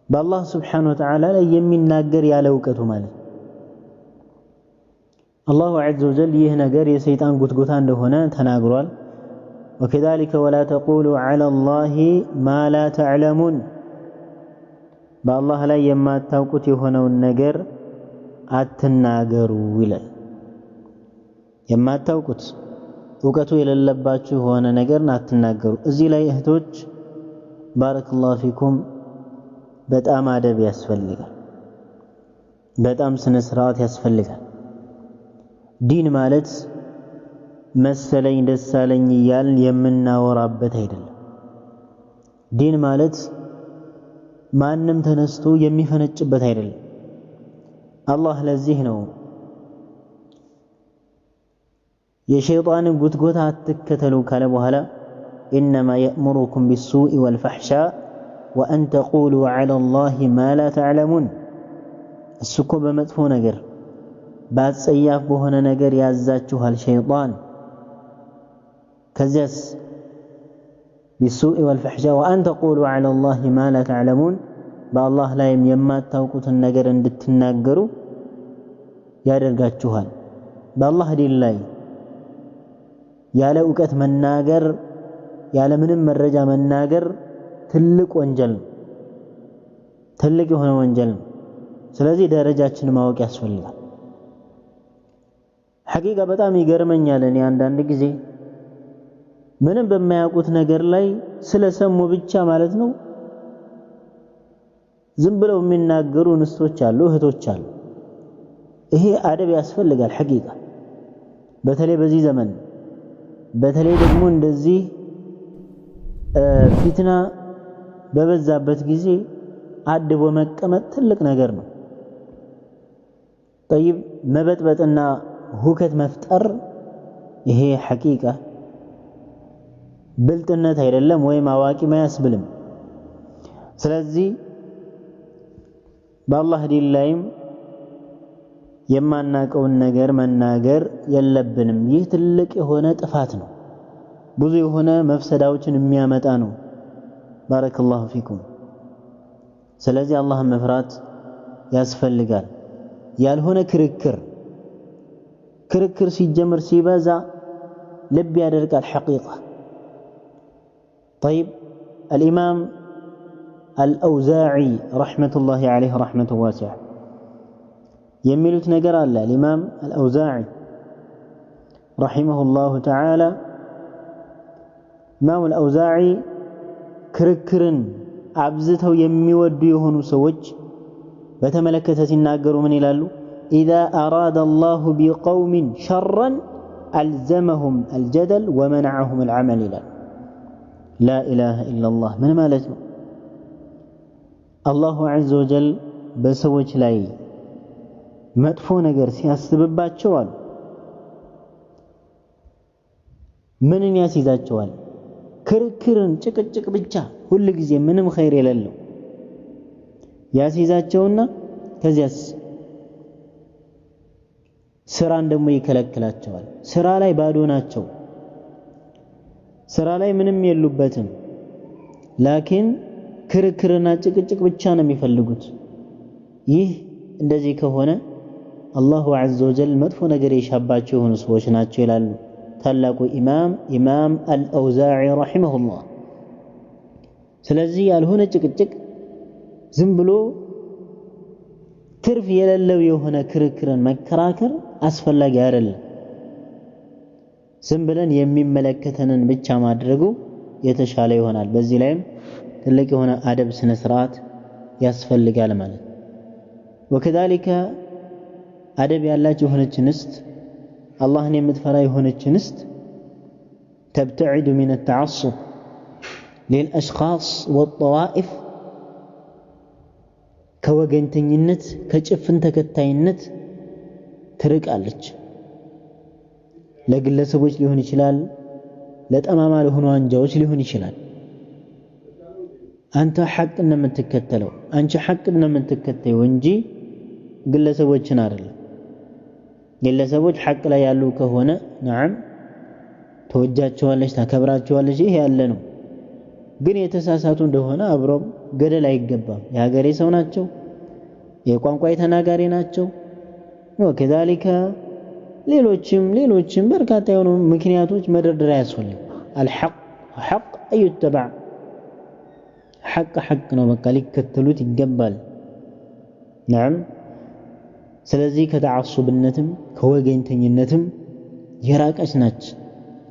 A: በአላህ ስብሓነሁ ወተዓላ ላይ የሚናገር ያለ እውቀቱ ማለት አላሁ ዐዘ ወጀል ይህ ነገር የሰይጣን ጉትጎታ እንደሆነ ተናግሯል። ወከዛሊከ ወላ ተቁሉ ዐላ ላሂ ማ ላ ተዕለሙን በአላህ ላይ የማታውቁት የሆነውን ነገር አትናገሩ ይላል። የማታውቁት እውቀቱ የሌለባችሁ የሆነ ነገርን አትናገሩ። እዚህ ላይ እህቶች ባረከላሁ ፊኩም በጣም አደብ ያስፈልጋል፣ በጣም ስነ ስርዓት ያስፈልጋል። ዲን ማለት መሰለኝ ደሳለኝ እያልን የምናወራበት አይደለም። ዲን ማለት ማንም ተነስቶ የሚፈነጭበት አይደለም። አላህ ለዚህ ነው የሸይጣንን ጉትጎታ አትከተሉ ካለ በኋላ ኢነማ የእሙሩኩም ቢሱኢ ወልፈሕሻእ ወአን ተቁሉ ዐላ ላሂ ማ ላ ተዕለሙን እሱ እኮ በመጥፎ ነገር በአጸያፍ በሆነ ነገር ያዛችኋል ሸይጣን። ከዚያስ ቢሱኢ ወልፈሕሻእ ወአን ተቁሉ ዐላ ላሂ ማ ላ ተዕለሙን በአላህ ላይም የማታውቁትን ነገር እንድትናገሩ ያደርጋችኋል። በአላህ ዲን ላይ ያለ እውቀት መናገር፣ ያለ ምንም መረጃ መናገር ትልቅ ወንጀል ነው፣ ትልቅ የሆነ ወንጀል ነው። ስለዚህ ደረጃችንን ማወቅ ያስፈልጋል። ሐቂቃ በጣም ይገርመኛል። እኔ አንዳንድ ጊዜ ምንም በማያውቁት ነገር ላይ ስለሰሙ ብቻ ማለት ነው ዝም ብለው የሚናገሩ እንስቶች አሉ፣ እህቶች አሉ። ይሄ አደብ ያስፈልጋል ሐቂቃ። በተለይ በዚህ ዘመን በተለይ ደግሞ እንደዚህ ፊትና በበዛበት ጊዜ አድቦ መቀመጥ ትልቅ ነገር ነው። ጠይብ መበጥበጥና ሁከት መፍጠር ይሄ ሐቂቃ ብልጥነት አይደለም ወይም አዋቂ ማያስብልም። ስለዚህ በአላህ ዲን ላይም የማናቀውን ነገር መናገር የለብንም። ይህ ትልቅ የሆነ ጥፋት ነው፣ ብዙ የሆነ መፍሰዳዎችን የሚያመጣ ነው። ባረከላሁ ፊኩም። ስለዚህ አላህን መፍራት ያስፈልጋል። ያልሆነ ክርክር ሲጀምር ሲበዛ ልብ ያደርቃል ሐቂቃ። طيب الإمام الأوزاعي رحمة الله عليه رحمة واسعة يميلوت نقر الله الإمام الأوزاعي رحمه الله تعالى إمام الأوزاعي كركرن عبزته يميود يهونو سوج بتملكة الناقر من إلالو إذا أراد الله بقوم شرا ألزمهم الجدل ومنعهم العمل إلالو لا إله إلا الله من مالته الله عز وجل بسوج لاي መጥፎ ነገር ሲያስብባቸዋል ምንን ያስይዛቸዋል? ክርክርን፣ ጭቅጭቅ ብቻ ሁሉ ጊዜ ምንም ኸይር የሌለው ያስይዛቸውና ከዚያስ ስራን ደግሞ ይከለክላቸዋል። ስራ ላይ ባዶ ናቸው፣ ስራ ላይ ምንም የሉበትም። ላኪን ክርክርና ጭቅጭቅ ብቻ ነው የሚፈልጉት። ይህ እንደዚህ ከሆነ አላሁ ዐዘ ወጀል መጥፎ ነገር የሻባቸው የሆኑ ሰዎች ናቸው ይላሉ ታላቁ ኢማም አልአውዛዒ ረሒመሁላህ። ስለዚህ ያልሆነ ጭቅጭቅ ዝም ብሎ ትርፍ የሌለው የሆነ ክርክርን መከራከር አስፈላጊ አይደለም። ዝም ብለን የሚመለከተንን ብቻ ማድረጉ የተሻለ ይሆናል። በዚህ ላይም ትልቅ የሆነ አደብ ስነ ስርዓት ያስፈልጋል ማለት ነው። ወከዛሊከ አደብ ያላችሁ የሆነች እንስት አላህን የምትፈራ የሆነች እንስት ተብተዒዱ ሚን التعصب للأشخاص والطوائف ከወገንተኝነት ከጭፍን ተከታይነት ትርቃለች። ለግለሰቦች ሊሆን ይችላል፣ ለጠማማ ለሆኑ አንጃዎች ሊሆን ይችላል። አንተ ሐቅን ነው የምትከተለው፣ አንቺ ሐቅን ነው የምትከተይው እንጂ ግለሰቦችን አይደለም። ግለሰቦች ሐቅ ላይ ያሉ ከሆነ ነዓም ተወጃቸዋለች፣ ታከብራቸዋለች፣ ይሄ ያለ ነው። ግን የተሳሳቱ እንደሆነ አብረው ገደል አይገባም። የሀገሬ ሰው ናቸው፣ የቋንቋ ተናጋሪ ናቸው። ወከዛሊከ ሌሎችም በርካታ የሆኑ ምክንያቶች መደርደሪያ ያስፈልግ። አልሐቅ ሐቅ አይተባዕ ሐቅ ነው፣ በቃ ሊከተሉት ይገባል። ነዓም። ስለዚህ ከተዓሱብነትም ከወገኝተኝነትም የራቀች ናች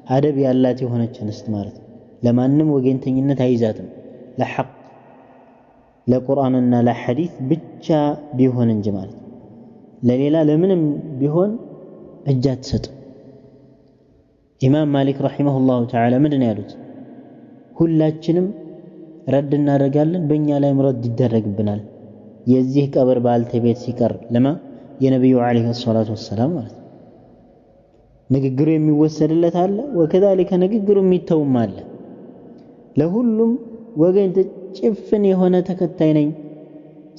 A: አደብ ያላት የሆነች እንስት ማለት ነው። ለማንም ወገኝተኝነት አይዛትም፣ ለሐቅ ለቁርአንና ለሐዲስ ብቻ ቢሆን እንጂ ማለት ነው። ለሌላ ለምንም ቢሆን እጅ አትሰጥም። ኢማም ማሊክ ረሒመሁላሁ ተዓላ ምንድን ያሉት? ሁላችንም ረድ እናደርጋለን፣ በእኛ ላይም ረድ ይደረግብናል። የዚህ ቀብር ባልተቤት ሲቀር ለማ የነቢዩ ዓለይሂ ሰላቱ ወሰላም ማለት ነው። ንግግሩ የሚወሰድለት አለ፣ ወከዛሊከ ንግግሩ የሚተውም አለ። ለሁሉም ወገን ጭፍን የሆነ ተከታይ ነኝ፣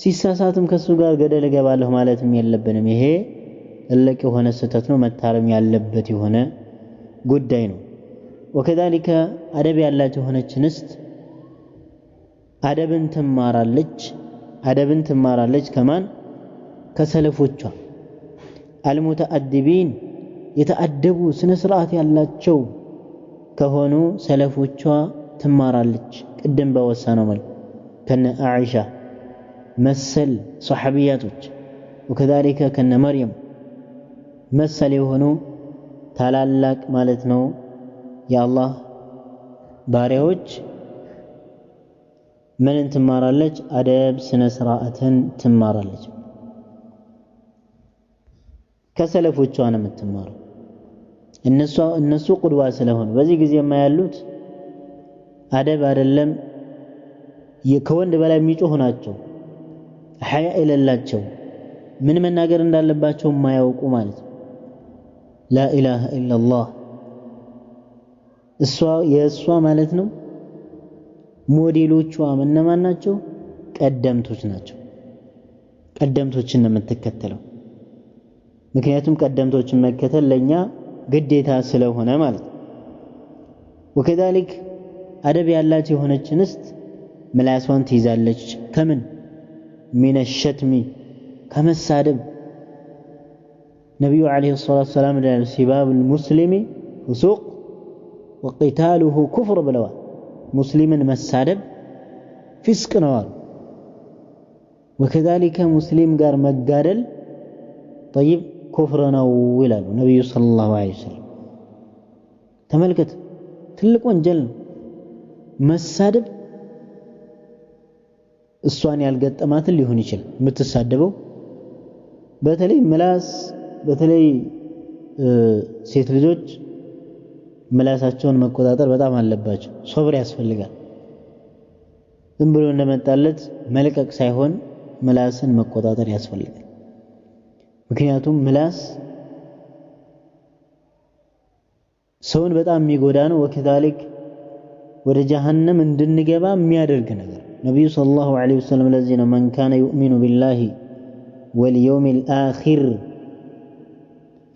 A: ሲሳሳትም ከሱ ጋር ገደል እገባለሁ ማለትም የለብንም። ይሄ ትልቅ የሆነ ስህተት ነው፣ መታረም ያለበት የሆነ ጉዳይ ነው። ወከዛሊከ አደብ ያላት የሆነች እንስት አደብን ትማራለች ከማን? ከሰለፎቿ አልሙተአድቢን የተአደቡ ስነ ስርዓት ያላቸው ከሆኑ ሰለፎቿ ትማራለች። ቅድም በወሰነው መልኩ ከነ አኢሻ መሰል ሷሐቢያቶች ወከዛሊከ ከነ መርየም መሰል የሆኑ ታላላቅ ማለት ነው የአላህ ባሪያዎች ምንን ትማራለች? አደብ ስነ ስርዓትን ትማራለች። ከሰለፎቿ ነው የምትማረው። እነሱ ቁድዋ ስለሆኑ በዚህ ጊዜ የማያሉት አደብ አይደለም፣ ከወንድ በላይ የሚጮሁ ናቸው፣ ሐያ የሌላቸው፣ ምን መናገር እንዳለባቸው የማያውቁ ማለት ነው። ላኢላሃ ኢላላህ የእሷ ማለት ነው። ሞዴሎቿ እነማን ናቸው? ቀደምቶች ናቸው። ቀደምቶችን ነው የምትከተለው። ምክንያቱም ቀደምቶችን መከተል ለኛ ግዴታ ስለሆነ ማለት ነው። ወከዛሊክ አደብ ያላት የሆነች እንስት ምላሷን ትይዛለች ከምን? ሚነ ሸትሚ ከመሳደብ። ነቢዩ ዓለይሂ ሰላቱ ወሰላም ሲባቡል ሙስሊሚ ፍሱቅ ወቂታሉሁ ኩፍር ብለዋል። ሙስሊምን መሳደብ ፊስቅ ነው አሉ። ወከዛሊከ ሙስሊም ጋር መጋደል ጠይብ ኩፍር ነው ይላሉ ነቢዩ ሰለላሁ ዐለይሂ ወሰለም። ተመልከት፣ ትልቅ ወንጀል ነው መሳደብ። እሷን ያልገጠማትን ሊሆን ይችላል የምትሳደበው። በተለይ ምላስ፣ በተለይ ሴት ልጆች ምላሳቸውን መቆጣጠር በጣም አለባቸው። ሶብር ያስፈልጋል። ዝም ብሎ እንደመጣለት መልቀቅ ሳይሆን ምላስን መቆጣጠር ያስፈልጋል። ምክንያቱም ምላስ ሰውን በጣም የሚጎዳ ነው። ወከዛሊክ ወደ ጀሃነም እንድንገባ የሚያደርግ ነገር። ነቢዩ ሰለላሁ ዐለይሂ ወሰለም ለዚህ ነው መን ካነ ዩእሚኑ ቢላሂ ወልየውሚል አኺር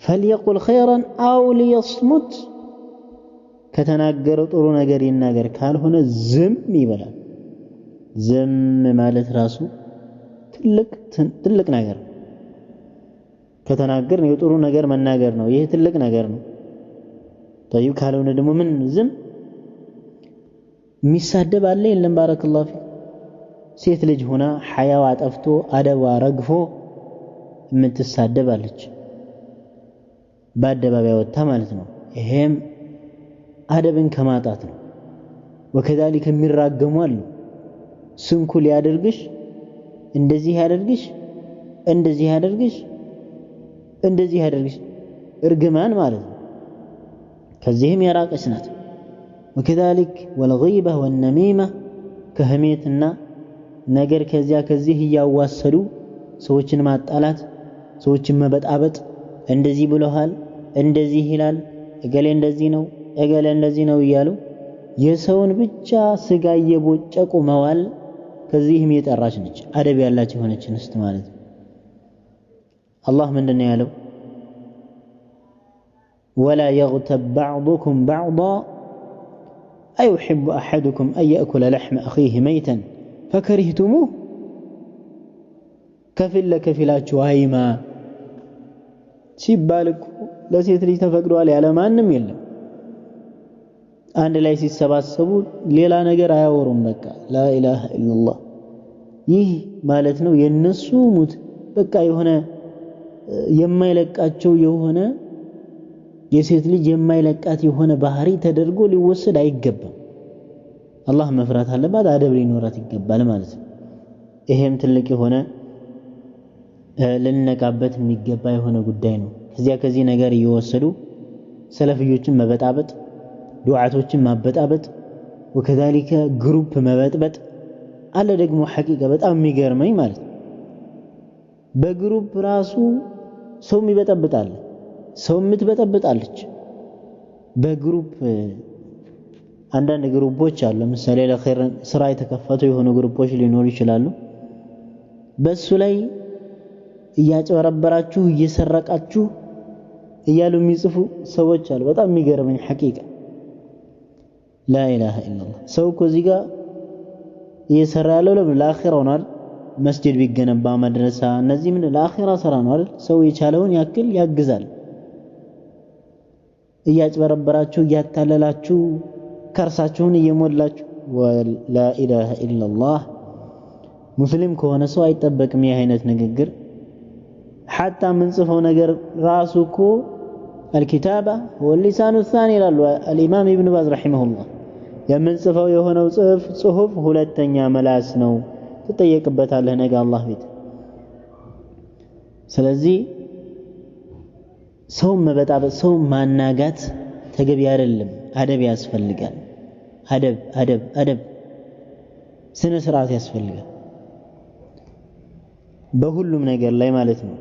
A: ፈልየቁል ኸይረን አው ሊየስሙት፣ ከተናገረ ጥሩ ነገር ይናገር፣ ካልሆነ ዝም ይበላል። ዝም ማለት ራሱ ትልቅ ነገር ነው። ከተናገር ነው የጥሩ ነገር መናገር ነው። ይሄ ትልቅ ነገር ነው። طيب ካልሆነ ደግሞ ምን ዝም የሚሳደብ አለ የለም? ባረከላሁ ፊክ። ሴት ልጅ ሆና ሐያዋ ጠፍቶ አደቧ ረግፎ የምትሳደባለች በአደባባይ ወጥታ ማለት ነው። ይሄም አደብን ከማጣት ነው። ወከዛሊከ የሚራገሙ አሉ። ስንኩል ያደርግሽ፣ እንደዚህ ያደርግሽ፣ እንደዚህ ያደርግሽ እርግማን ማለት ነው። ከዚህም የራቀች ናት። ወከዛሊክ ወልገይበህ ወነሚማ ከህሜትና ነገር ከዚህ እያዋሰዱ ሰዎችን ማጣላት፣ ሰዎችን መበጣበጥ። እንደዚህ ብለዋል፣ እንደዚህ ይላል፣ እገሌ እንደዚህ ነው፣ እገሌ እንደዚህ ነው እያሉ የሰውን ብቻ ስጋ እየቦጨቁ መዋል ከዚህም የጠራች ነች። አደብ ያላቸው የሆነች እንስት ማለት ነው። አላህ ምንድን ነው ያለው? ወላ የግተብ ባዕዱኩም ባዕዳ أيحب أحدكم أن يأكل لحم أخيه ميتا فكرهتموه كفل كفلاችሁ አይማ ሲባል እኮ ለሴት ልጅ ተፈቅዷል ያለ ማንም የለም አንድ ላይ ሲሰባሰቡ ሌላ ነገር አያወሩም በቃ ላ ኢላሃ ኢላላህ ይህ ማለት ነው የነሱ ሙት በቃ የሆነ የማይለቃቸው የሆነ የሴት ልጅ የማይለቃት የሆነ ባህሪ ተደርጎ ሊወሰድ አይገባም አላህ መፍራት አለባት አደብ ሊኖራት ይገባል ማለት ነው ይሄም ትልቅ የሆነ ልንነቃበት የሚገባ የሆነ ጉዳይ ነው ከዚህ ነገር እየወሰዱ ሰለፊዮችን መበጣበጥ ዱዓቶችን ማበጣበጥ ወከዛሊከ ግሩፕ መበጥበጥ አለ ደግሞ ሐቂቃ በጣም የሚገርመኝ ማለት ነው በግሩፕ ራሱ ሰው ይበጠብጣል ሰው ምትበጠብጣለች በግሩፕ አንዳንድ ግሩፖች አሉ ለምሳሌ ለኸይር ስራ የተከፈቱ የሆኑ ግሩፖች ሊኖሩ ይችላሉ በሱ ላይ እያጨበረበራችሁ እየሰረቃችሁ እያሉ የሚጽፉ ሰዎች አሉ በጣም የሚገርመኝ ሐቂቃ لا اله الا الله ሰው እኮ እዚህ ጋር እየሰራ ያለው ለአኺራው ነው አይደል መስጂድ ቢገነባ መድረሳ እነዚህ ምን ለአኺራ ስራ ነው አይደል ሰው የቻለውን ያክል ያግዛል እያጭበረበራችሁ እያታለላችሁ ከርሳችሁን እየሞላችሁ ولا اله الا الله ሙስሊም ከሆነ ሰው አይጠበቅም ይህ አይነት ንግግር حتى من صفه ነገር ራሱ እኮ الكتابه هو اللسان الثاني ይላሉ الامام ابن باز رحمه الله የምንጽፈው የሆነው ጽሁፍ ሁለተኛ መላስ ነው ተጠየቅበታለህ ነገ አላህ ቤት ስለዚህ ሰው መበጣበጥ ሰው ማናጋት ተገቢ አይደለም አደብ ያስፈልጋል አደብ ስነ ስርዓት ያስፈልጋል በሁሉም ነገር ላይ ማለት ነው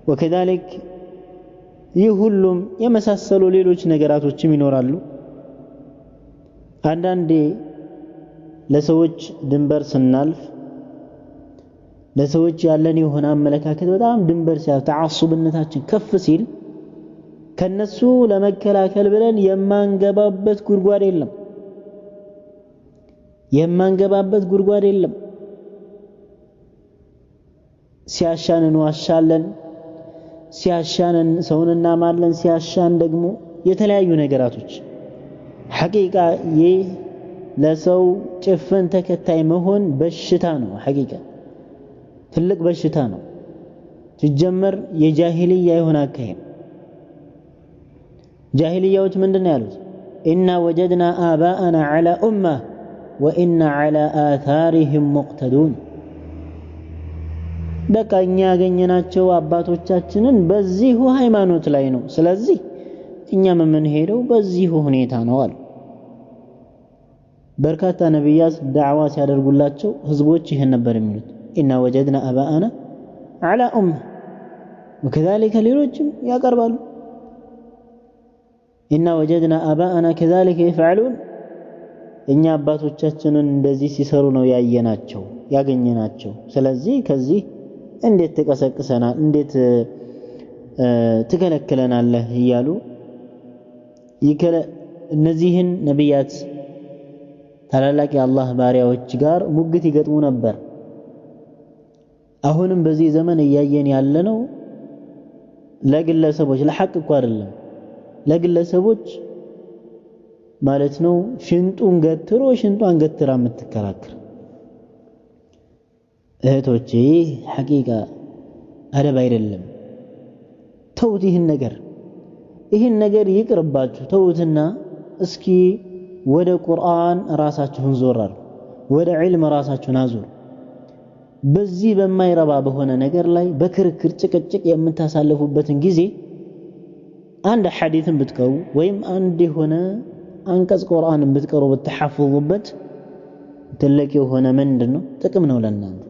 A: وكذلك ይሁሉም የመሳሰሉ ሌሎች ነገራቶችም ይኖራሉ አንዳንዴ ለሰዎች ድንበር ስናልፍ ለሰዎች ያለን የሆነ አመለካከት በጣም ድንበር ተዓሱብነታችን ከፍ ሲል ከነሱ ለመከላከል ብለን የማንገባበት ጉድጓድ የለም ሲያሻንን ዋሻለን ሲያሻንን ሰውንና ማለን ሲያሻን ደግሞ የተለያዩ ነገራቶች ሐቂቃ ይህ ለሰው ጭፍን ተከታይ መሆን በሽታ ነው ሐቂቃ ትልቅ በሽታ ነው ሲጀመር የጃሂልያ የሆነ አካሄድ ጃሂልያዎች ምንድነው ያሉት ኢና ወጀድና አባአና ዐላ ኡማ ወኢና ዐላ አታሪሂም ሙቅተዱን በቃ እኛ ያገኘናቸው አባቶቻችንን በዚሁ ሃይማኖት ላይ ነው ስለዚህ እኛም የምንሄደው በዚሁ ሁኔታ ነው አሉ በርካታ ነብያት ዳዕዋ ሲያደርጉላቸው ህዝቦች ይሄን ነበር የሚሉት ኢና ወጀድና አባአና ዐላ ኡማ وكذلك ሌሎችም ያቀርባሉ ኢና ወጀድና አባአና كذلك يفعلون እኛ አባቶቻችንን እንደዚህ ሲሰሩ ነው ያገኘናቸው ስለዚህ ከዚህ እንዴት ተቀሰቅሰናል እንዴት ትከለክለናለህ እያሉ እነዚህን ነብያት ታላላቅ የአላህ ባሪያዎች ጋር ሙግት ይገጥሙ ነበር አሁንም በዚህ ዘመን እያየን ያለነው ለግለሰቦች ለሐቅ እኮ አይደለም ለግለሰቦች ማለት ነው ሽንጧን ገትራ የምትከራከር እህቶቼ ሐቂቃ አደብ አይደለም ተውት ይህን ነገር ይቅርባችሁ ተውትና እስኪ ወደ ቁርአን ራሳችሁን ዞራሉ ወደ ዒልም ራሳችሁን አዙሩ በዚህ በማይረባ በሆነ ነገር ላይ በክርክር ጭቅጭቅ የምታሳልፉበትን ጊዜ አንድ ሐዲስን ብትቀሩ ወይም አንድ የሆነ አንቀጽ ቁርአንን ብትቀሩ ብትሐፍዙበት ትልቅ የሆነ ምንድነው ጥቅም ነው ለእናንተ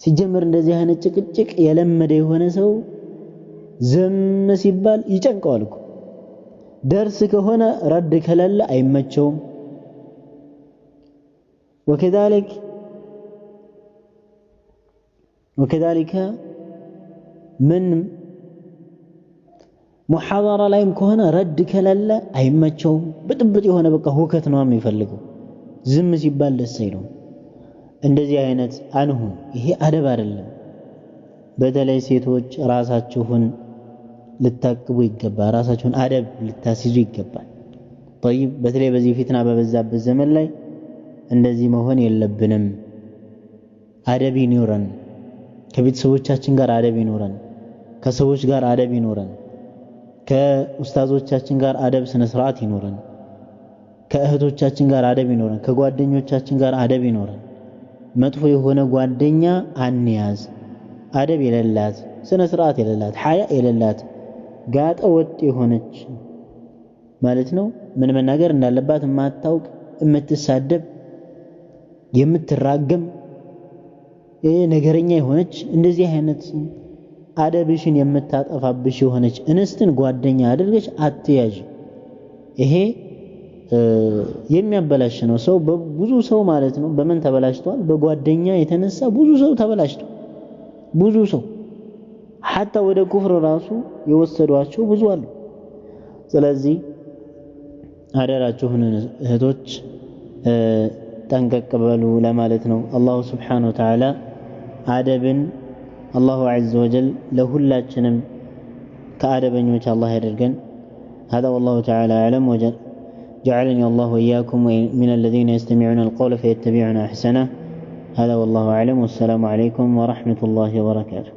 A: ሲጀመር እንደዚህ አይነት ጭቅጭቅ የለመደ የሆነ ሰው ዝም ሲባል ይጨንቀዋል እኮ درس كهنا رد كلل أيمتشوم وكذلك ሙሐዋራ ላይም ከሆነ ረድ ከሌለ አይመቸውም። ብጥብጥ የሆነ በቃ ሁከት ነው የሚፈልገው። ዝም ሲባል ደስ አይለውም። እንደዚህ አይነት አንሁን። ይሄ አደብ አይደለም። በተለይ ሴቶች ራሳችሁን ልታቅቡ ይገባል። ራሳችሁን አደብ ልታስይዙ ይገባል። طيب በተለይ በዚህ ፊትና በበዛበት ዘመን ላይ እንደዚህ መሆን የለብንም። አደብ ይኑረን። ከቤተሰቦቻችን ጋር አደብ ይኑረን። ከሰዎች ጋር አደብ ይኑረን። ከኡስታዞቻችን ጋር አደብ ስነ ስርዓት ይኑረን። ከእህቶቻችን ጋር አደብ ይኑረን። ከጓደኞቻችን ጋር አደብ ይኑረን። መጥፎ የሆነ ጓደኛ አንያዝ። አደብ የሌላት ስነ ስርዓት የሌላት ሐያ የሌላት ጋጠ ወጥ የሆነች ማለት ነው። ምን መናገር እንዳለባት የማታውቅ የምትሳደብ የምትራገም ነገረኛ የሆነች እንደዚህ አይነት አደብሽን የምታጠፋብሽ የሆነች እንስትን ጓደኛ አድርገሽ አትያዥ። ይሄ የሚያበላሽ ነው። ሰው ብዙ ሰው ማለት ነው በምን ተበላሽቷል? በጓደኛ የተነሳ ብዙ ሰው ተበላሽቷል። ብዙ ሰው ሐታ ወደ ኩፍር ራሱ የወሰዷቸው ብዙ አሉ። ስለዚህ አደራችሁን እህቶች ጠንቀቅ በሉ ለማለት ነው። አላሁ ስብሓነሁ ወተዓላ አደብን አላሁ ዐዘ ወጀል ለሁላችንም ከአደበኞች አላህ ያደርገን። هذا والله تعالى أعلم وجعلني الله وإياكم من الذين يستمعون القول فيتبعون أحسنه. هذا والله أعلم والسلام عليكم ورحمة الله وبركاته.